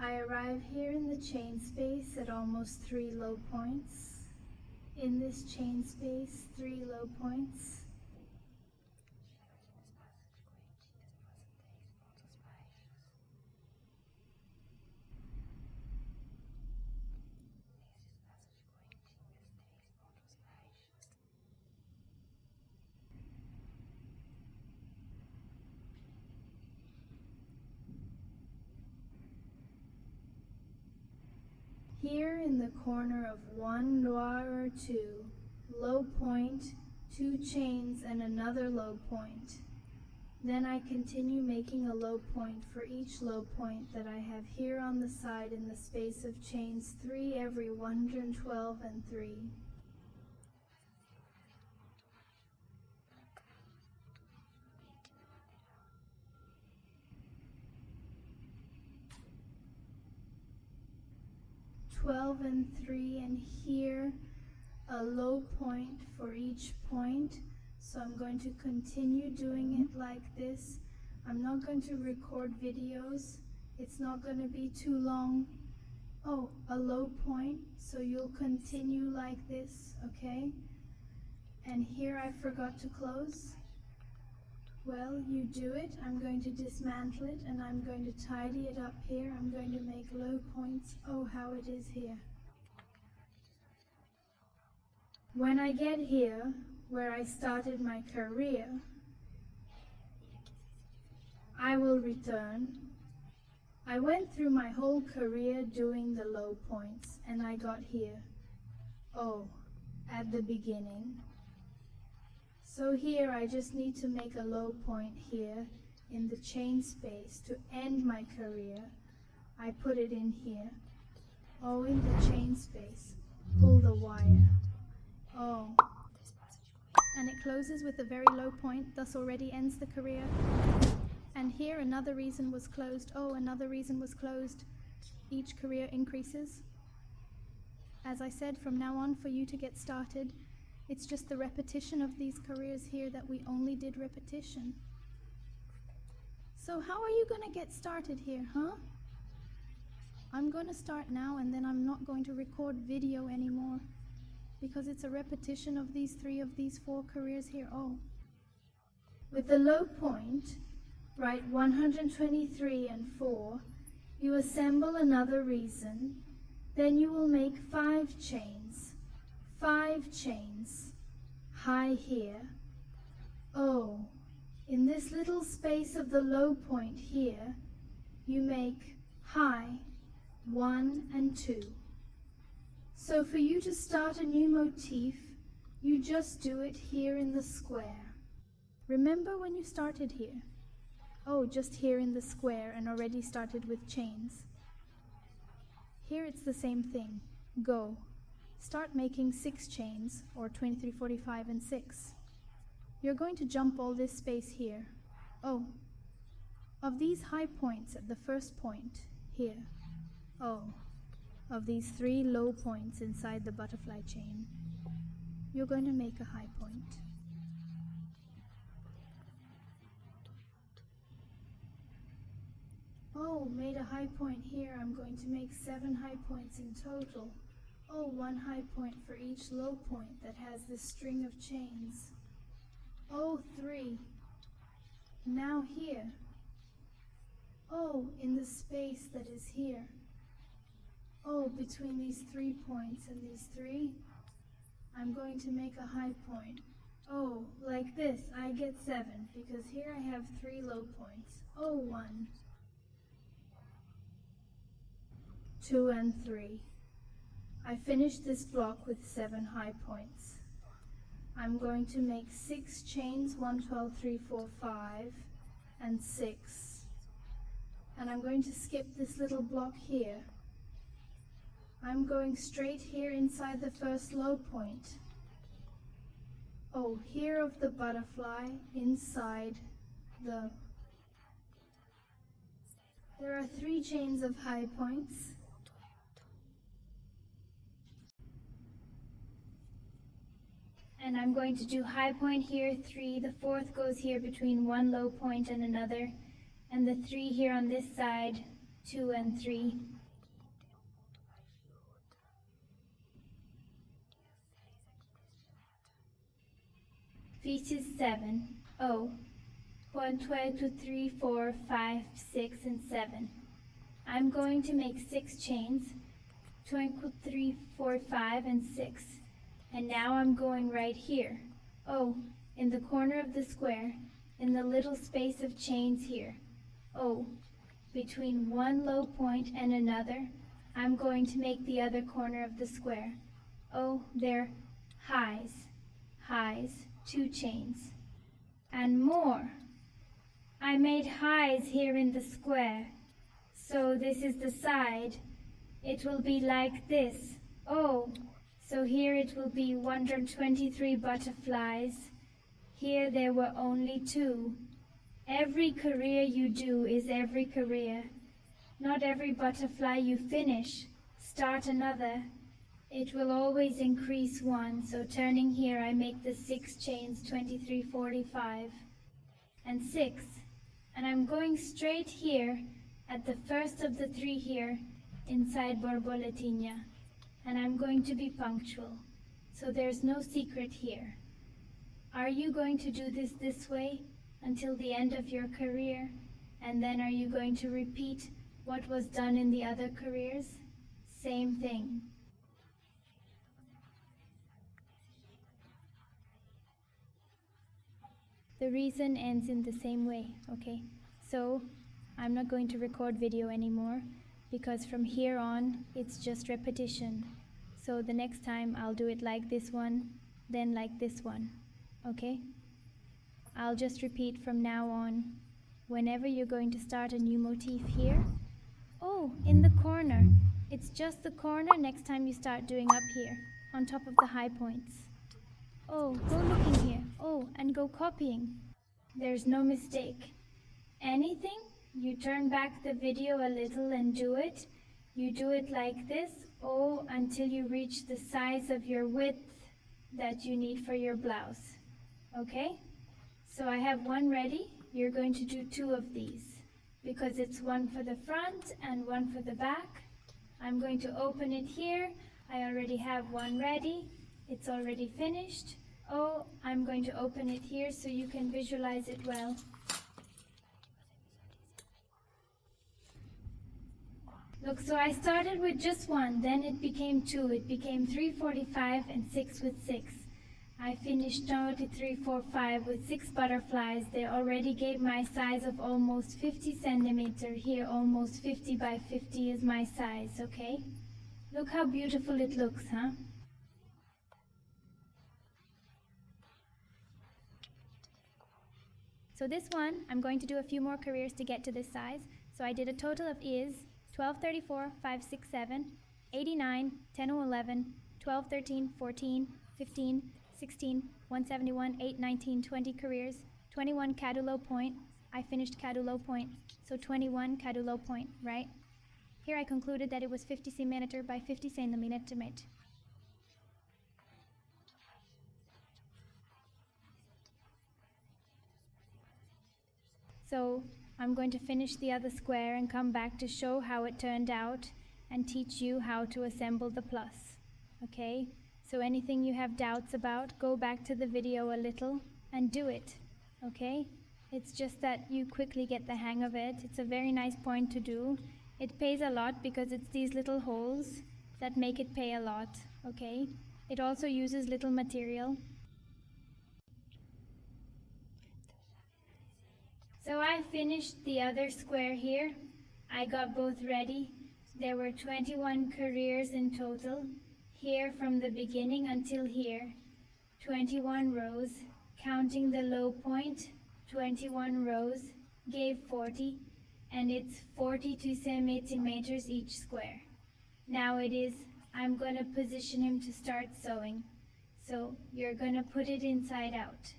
I arrive here in the chain space at almost 3 low points. In this chain space, 3 low points. Here in the corner of 1 noir or 2, low point, 2 chains and another low point. Then I continue making a low point for each low point that I have here on the side in the space of chains 3 every 112 and 3. And 3, and here a low point for each point. So I'm going to continue doing it like this. I'm not going to record videos. It's not going to be too long. Oh, a low point, so you'll continue like this, okay? And here I forgot to close. Well, you do it. I'm going to dismantle it and I'm going to tidy it up here. I'm going to make low points. Oh, how it is here. When I get here, where I started my career, I will return. I went through my whole career doing the low points, and I got here. Oh, at the beginning. So here I just need to make a low point here in the chain space to end my career. I put it in here. Oh, in the chain space. Pull the wire. Oh. And it closes with a very low point, thus already ends the career. And here another reason was closed. Oh, another reason was closed. Each career increases. As I said, from now on, for you to get started, it's just the repetition of these careers here that we only did repetition. So how are you going to get started here, huh? I'm going to start now, and then I'm not going to record video anymore because it's a repetition of these four careers here. Oh. With the low point, write 123 and 4, you assemble another reason, then you will make 5 chains, 5 chains, high here. Oh, in this little space of the low point here, you make high 1 and 2. So for you to start a new motif, you just do it here in the square. Remember when you started here? Oh, just here in the square and already started with chains. Here it's the same thing. Go. Start making 6 chains, or 23, 45, and 6. You're going to jump all this space here. Oh, of these high points at the first point, here. Oh, of these 3 low points inside the butterfly chain, you're going to make a high point. Oh, made a high point here. I'm going to make 7 high points in total. Oh, 1 high point for each low point that has this string of chains. Oh, 3. Now here. Oh, in the space that is here. Oh, between these 3 points and these 3, I'm going to make a high point. Oh, like this, I get 7, because here I have 3 low points. Oh, 1, 2, and 3. I finished this block with 7 high points. I'm going to make 6 chains, 1, 12, 3, 4, 5, and 6. And I'm going to skip this little block here. I'm going straight here inside the first low point. Oh, here of the butterfly, inside the... There are 3 chains of high points. And I'm going to do high point here, 3, the 4th goes here between 1 low point and another, and the 3 here on this side, 2 and 3. Feet is 7. Oh, 1, 2, 3, 4, 5, 6, and 7. I'm going to make 6 chains, 2, 3, 4, 5, and 6. And now I'm going right here. Oh, in the corner of the square, in the little space of chains here. Oh, between 1 low point and another, I'm going to make the other corner of the square. Oh, they're highs, highs, 2 chains. And more. I made highs here in the square. So this is the side. It will be like this. Oh, so here it will be 123 butterflies. Here there were only 2. Every career you do is every career. Not every butterfly you finish. Start another. It will always increase 1. So turning here, I make the 6 chains, 23, 45, and 6. And I'm going straight here at the first of the 3 here inside Borboletinha. And I'm going to be punctual, so there's no secret here. Are you going to do this way until the end of your career? And then are you going to repeat what was done in the other careers? Same thing. The reason ends in the same way, okay? So I'm not going to record video anymore because from here on it's just repetition. So the next time I'll do it like this one, then like this one, okay? I'll just repeat from now on. Whenever you're going to start a new motif here, oh, in the corner, it's just the corner next time you start doing up here, on top of the high points. Oh, go looking here, oh, and go copying. There's no mistake. Anything, you turn back the video a little and do it. You do it like this, oh, until you reach the size of your width that you need for your blouse, okay? So I have one ready. You're going to do 2 of these because it's one for the front and one for the back. I'm going to open it here. I already have one ready. It's already finished. Oh, I'm going to open it here so you can visualize it well. Look, so I started with just one, then it became 2. It became 3, 45, and 6 with 6. I finished 3, 4, 5 with 6 butterflies. They already gave my size of almost 50 centimeter. Here, almost 50 by 50 is my size, okay? Look how beautiful it looks, huh? So this one, I'm going to do a few more careers to get to this size. So I did a total of 12, 34, 5, 6, 7, 89, 10, 11, 12, 13, 14, 15, 16, 171, 8, 19, 20 careers, 21 cadulo point. I finished cadulo point, so 21 cadulo point, right? Here I concluded that it was 50 centimeter by 50 centimeter. So I'm going to finish the other square and come back to show how it turned out and teach you how to assemble the plus, okay? So anything you have doubts about, go back to the video a little and do it, okay? It's just that you quickly get the hang of it. It's a very nice point to do. It pays a lot because it's these little holes that make it pay a lot, okay? It also uses little material. So I finished the other square here. I got both ready. There were 21 careers in total. Here from the beginning until here, 21 rows, counting the low point, 21 rows, gave 40, and it's 42 centimeters each square. Now I'm going to position him to start sewing. So you're going to put it inside out.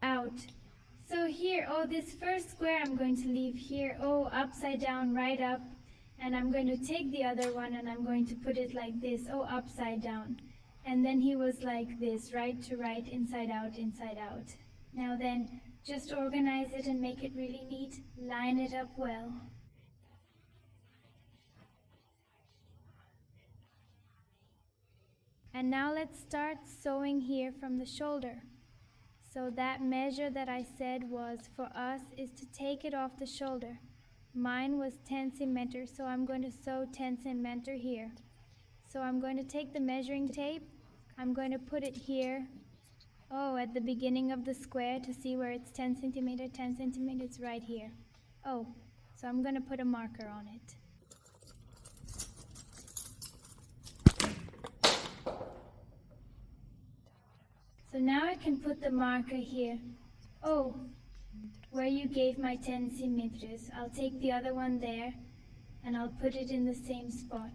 Out. So here, oh, this first square I'm going to leave here, oh, upside down, right up. And I'm going to take the other one and I'm going to put it like this, oh, upside down. And then he was like this, right to right, inside out, inside out. Now then, just organize it and make it really neat. Line it up well. And now let's start sewing here from the shoulder. So that measure that I said was for us is to take it off the shoulder. Mine was 10 centimeters, so I'm going to sew 10 centimeters here. So I'm going to take the measuring tape, I'm going to put it here, oh, at the beginning of the square to see where it's 10 centimeters right here. Oh, so I'm going to put a marker on it. So now I can put the marker here. Oh, where you gave my 10 centimeters. I'll take the other one there and I'll put it in the same spot.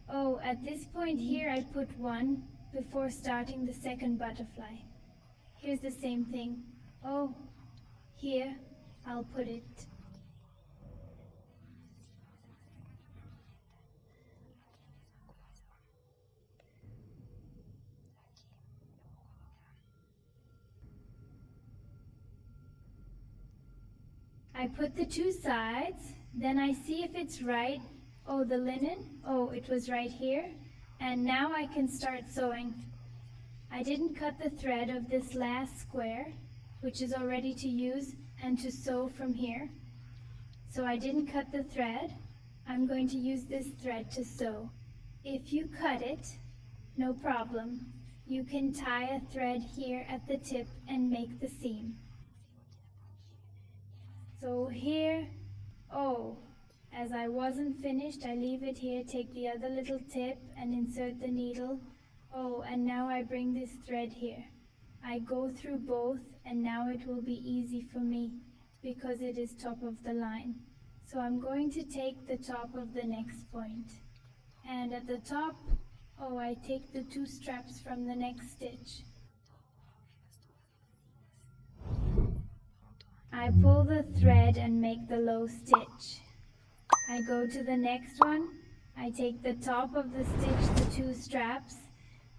Oh, at this point here I put 1 before starting the second butterfly. Here's the same thing. Oh, here I'll put it. I put the 2 sides, then I see if it's right. Oh, the linen, oh, it was right here. And now I can start sewing. I didn't cut the thread of this last square, which is all ready to use and to sew from here. So I didn't cut the thread. I'm going to use this thread to sew. If you cut it, no problem. You can tie a thread here at the tip and make the seam. So here, oh, as I wasn't finished, I leave it here, take the other little tip and insert the needle. Oh, and now I bring this thread here. I go through both, and now it will be easy for me because it is top of the line. So I'm going to take the top of the next point. And at the top, oh, I take the 2 straps from the next stitch. I pull the thread and make the low stitch. I go to the next one. I take the top of the stitch, the 2 straps,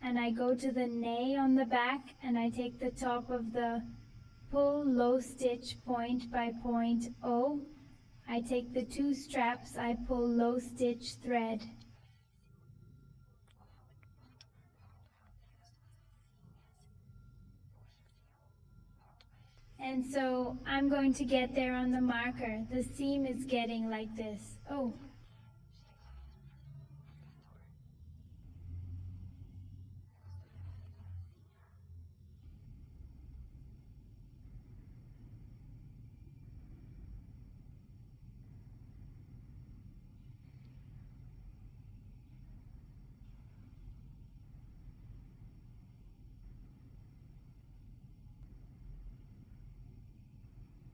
and I go to the nail on the back, and I take the top of the pull low stitch point by point O. I take the 2 straps, I pull low stitch thread. And so I'm going to get there on the marker. The seam is getting like this. Oh.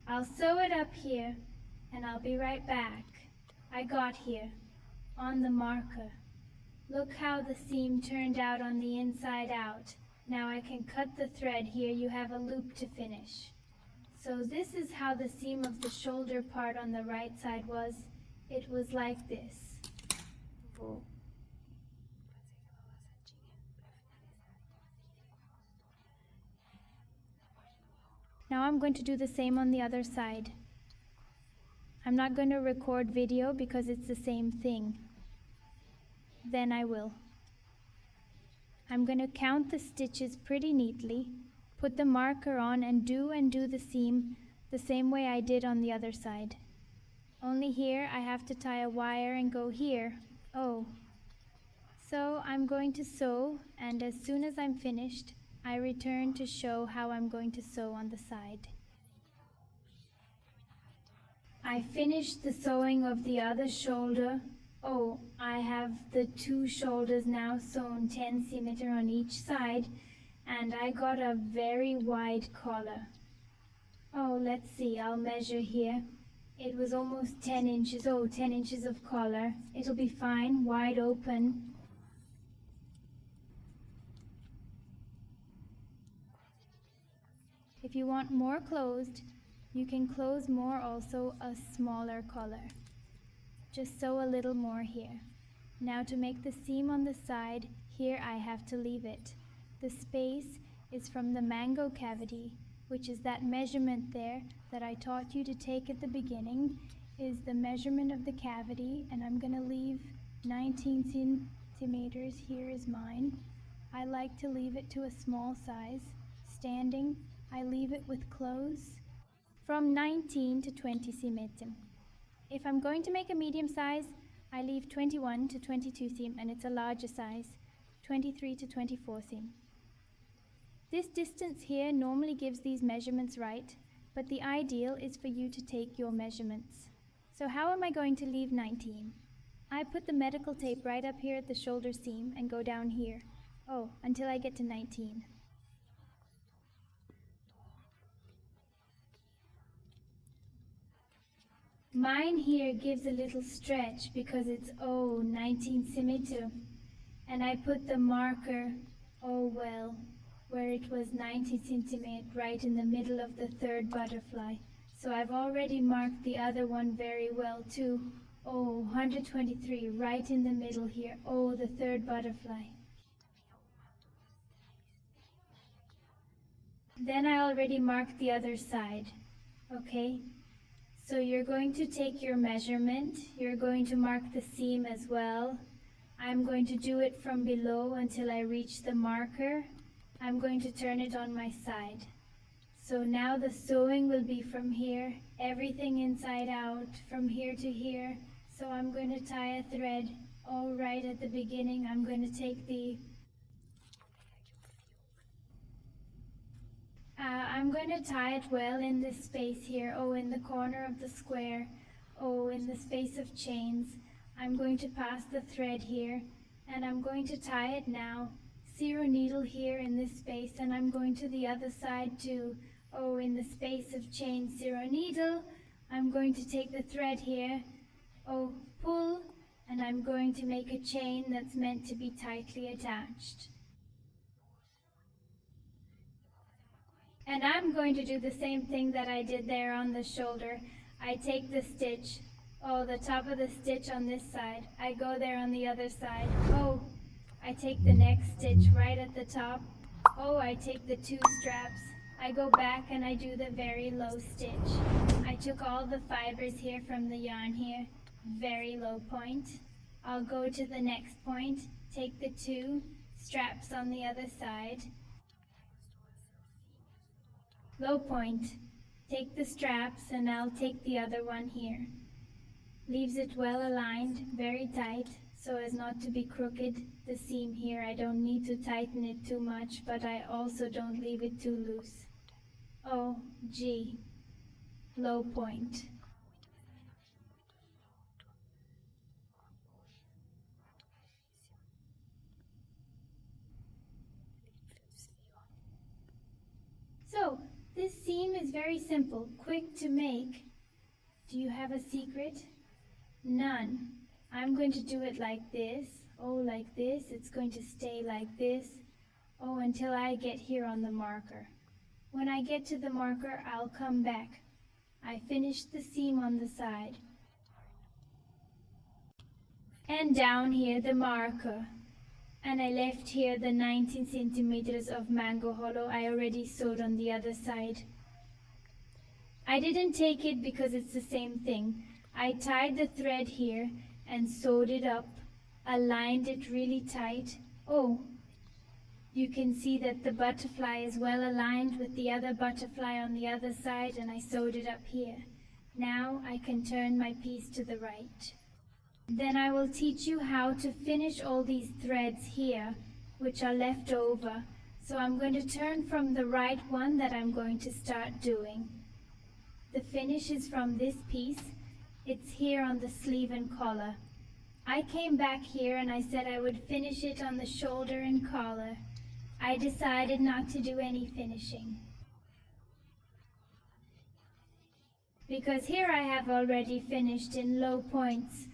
I'll sew it up here, and I'll be right back. I got here, on the marker. Look how the seam turned out on the inside out. Now I can cut the thread here. You have a loop to finish. So this is how the seam of the shoulder part on the right side was. It was like this. Oh. Now I'm going to do the same on the other side. I'm not going to record video because it's the same thing. Then I will. I'm going to count the stitches pretty neatly, put the marker on and do the seam the same way I did on the other side. Only here I have to tie a wire and go here. Oh. So I'm going to sew, and as soon as I'm finished, I return to show how I'm going to sew on the side. I finished the sewing of the other shoulder. Oh, I have the 2 shoulders now sewn 10 cm on each side, and I got a very wide collar. Oh, let's see, I'll measure here. It was almost 10 inches. Oh, 10 inches of collar. It'll be fine, wide open. If you want more closed, you can close more also a smaller collar. Just sew a little more here. Now to make the seam on the side, here I have to leave it. The space is from the mango cavity, which is that measurement there that I taught you to take at the beginning, is the measurement of the cavity, and I'm going to leave 19 centimeters. Here is mine. I like to leave it to a small size. Standing, I leave it with clothes from 19 to 20 cm. If I'm going to make a medium size, I leave 21 to 22 cm, and it's a larger size, 23 to 24 cm. This distance here normally gives these measurements right, but the ideal is for you to take your measurements. So how am I going to leave 19? I put the medical tape right up here at the shoulder seam and go down here. Oh, until I get to 19. Mine here gives a little stretch because it's 19 cm, and I put the marker, where it was 90 cm right in the middle of the 3rd butterfly. So I've already marked the other one very well too. 123 right in the middle here. The 3rd butterfly. Then I already marked the other side. Okay? So you're going to take your measurement, you're going to mark the seam as well. I'm going to do it from below until I reach the marker. I'm going to turn it on my side. So now the sewing will be from here, everything inside out, from here to here. So I'm going to tie a thread right at the beginning. I'm going to take I'm going to tie it well in this space here. Oh, in the corner of the square. Oh, in the space of chains. I'm going to pass the thread here, and I'm going to tie it now. 0 needle here in this space, and I'm going to the other side too. Oh, in the space of chain 0 needle, I'm going to take the thread here. Oh, pull, and I'm going to make a chain that's meant to be tightly attached. And I'm going to do the same thing that I did there on the shoulder. I take the stitch, oh, the top of the stitch on this side. I go there on the other side. Oh, I take the next stitch right at the top. Oh, I take the 2 straps. I go back and I do the very low stitch. I took all the fibers here from the yarn here, very low point. I'll go to the next point, take the 2 straps on the other side. Low point, take the straps, and I'll take the other one here. Leaves it well aligned, very tight, so as not to be crooked. The seam here, I don't need to tighten it too much, but I also don't leave it too loose. O, G, low point. So, this seam is very simple, quick to make. Do you have a secret? None. I'm going to do it like this. Oh, like this. It's going to stay like this. Oh, until I get here on the marker. When I get to the marker, I'll come back. I finish the seam on the side. And down here the marker. And I left here the 19 centimeters of mango hollow I already sewed on the other side. I didn't take it because it's the same thing. I tied the thread here and sewed it up, aligned it really tight. Oh, you can see that the butterfly is well aligned with the other butterfly on the other side, and I sewed it up here. Now I can turn my piece to the right. Then I will teach you how to finish all these threads here, which are left over. So I'm going to turn from the right one that I'm going to start doing. The finish is from this piece. It's here on the sleeve and collar. I came back here and I said I would finish it on the shoulder and collar. I decided not to do any finishing, because here I have already finished in low points.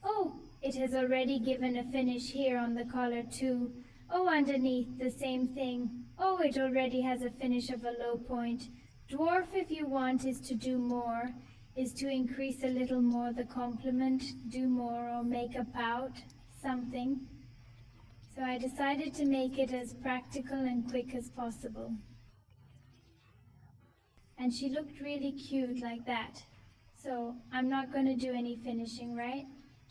Oh, it has already given a finish here on the collar too. Oh, underneath the same thing. Oh, it already has a finish of a low point. Dwarf, if you want, is to do more, is to increase a little more the complement, do more, or make a pout, something. So I decided to make it as practical and quick as possible. And she looked really cute like that. So I'm not going to do any finishing, right?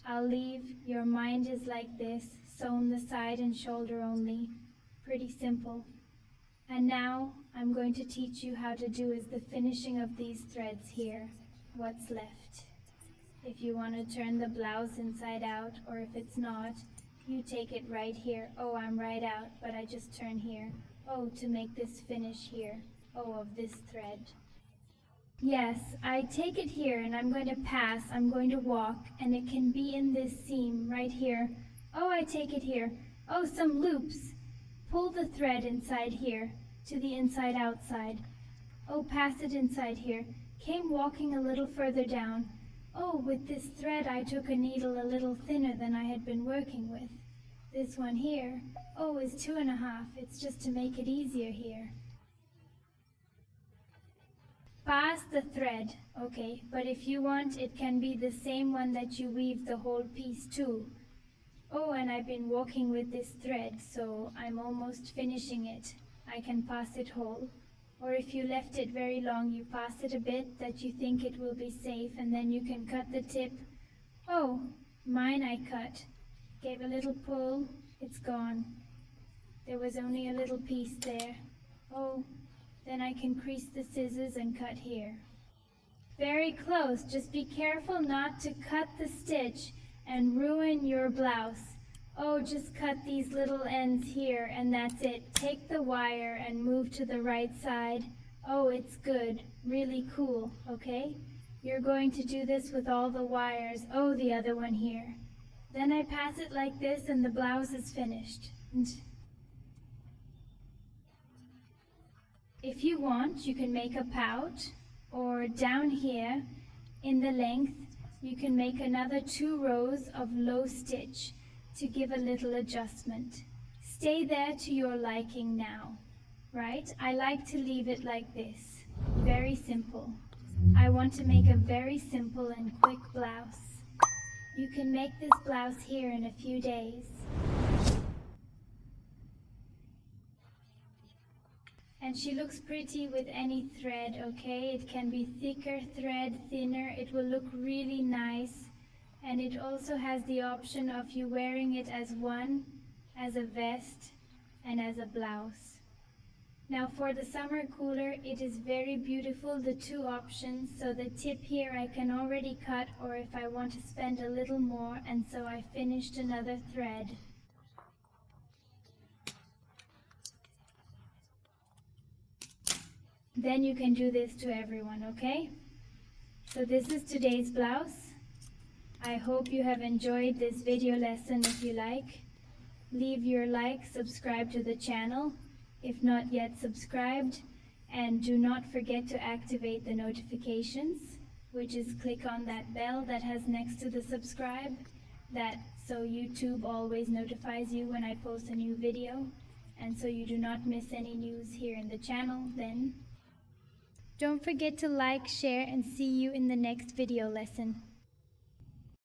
I'll leave your mind is like this, sewn the side and shoulder only. Pretty simple. And now I'm going to teach you how to do is the finishing of these threads here, what's left. If you want to turn the blouse inside out, or if it's not, you take it right here. Oh, I'm right out, but I just turn here. Oh, to make this finish here. Oh, of this thread. Yes, I take it here and I'm going to pass, I'm going to walk, and it can be in this seam right here. Oh, I take it here. Oh, some loops. Pull the thread inside here to the inside outside. Oh, pass it inside here. Came walking a little further down. Oh, with this thread I took a needle a little thinner than I had been working with. This one here, oh, is 2.5. It's just to make it easier here. Pass the thread, okay, but if you want, it can be the same one that you weave the whole piece too. Oh, and I've been walking with this thread, so I'm almost finishing it. I can pass it whole. Or if you left it very long, you pass it a bit that you think it will be safe, and then you can cut the tip. Oh, mine I cut. Gave a little pull, it's gone. There was only a little piece there. Oh, then I can crease the scissors and cut here. Very close, just be careful not to cut the stitch and ruin your blouse. Oh, just cut these little ends here and that's it. Take the wire and move to the right side. Oh, it's good. Really cool, okay? You're going to do this with all the wires. Oh, the other one here. Then I pass it like this and the blouse is finished. If you want, you can make a pout, or down here in the length, you can make another 2 rows of low stitch to give a little adjustment. Stay there to your liking now, right? I like to leave it like this, very simple. I want to make a very simple and quick blouse. You can make this blouse here in a few days. And she looks pretty with any thread, okay? It can be thicker thread, thinner, it will look really nice. And it also has the option of you wearing it as one, as a vest, and as a blouse. Now for the summer cooler, it is very beautiful, the 2 options. So the tip here I can already cut, or if I want to spend a little more, and so I finished another thread. Then you can do this to everyone, okay? So this is today's blouse. I hope you have enjoyed this video lesson. If you like, leave your like, subscribe to the channel if not yet subscribed, and do not forget to activate the notifications, which is click on that bell that has next to the subscribe, so YouTube always notifies you when I post a new video, and so you do not miss any news here in the channel then. Don't forget to like, share, and see you in the next video lesson.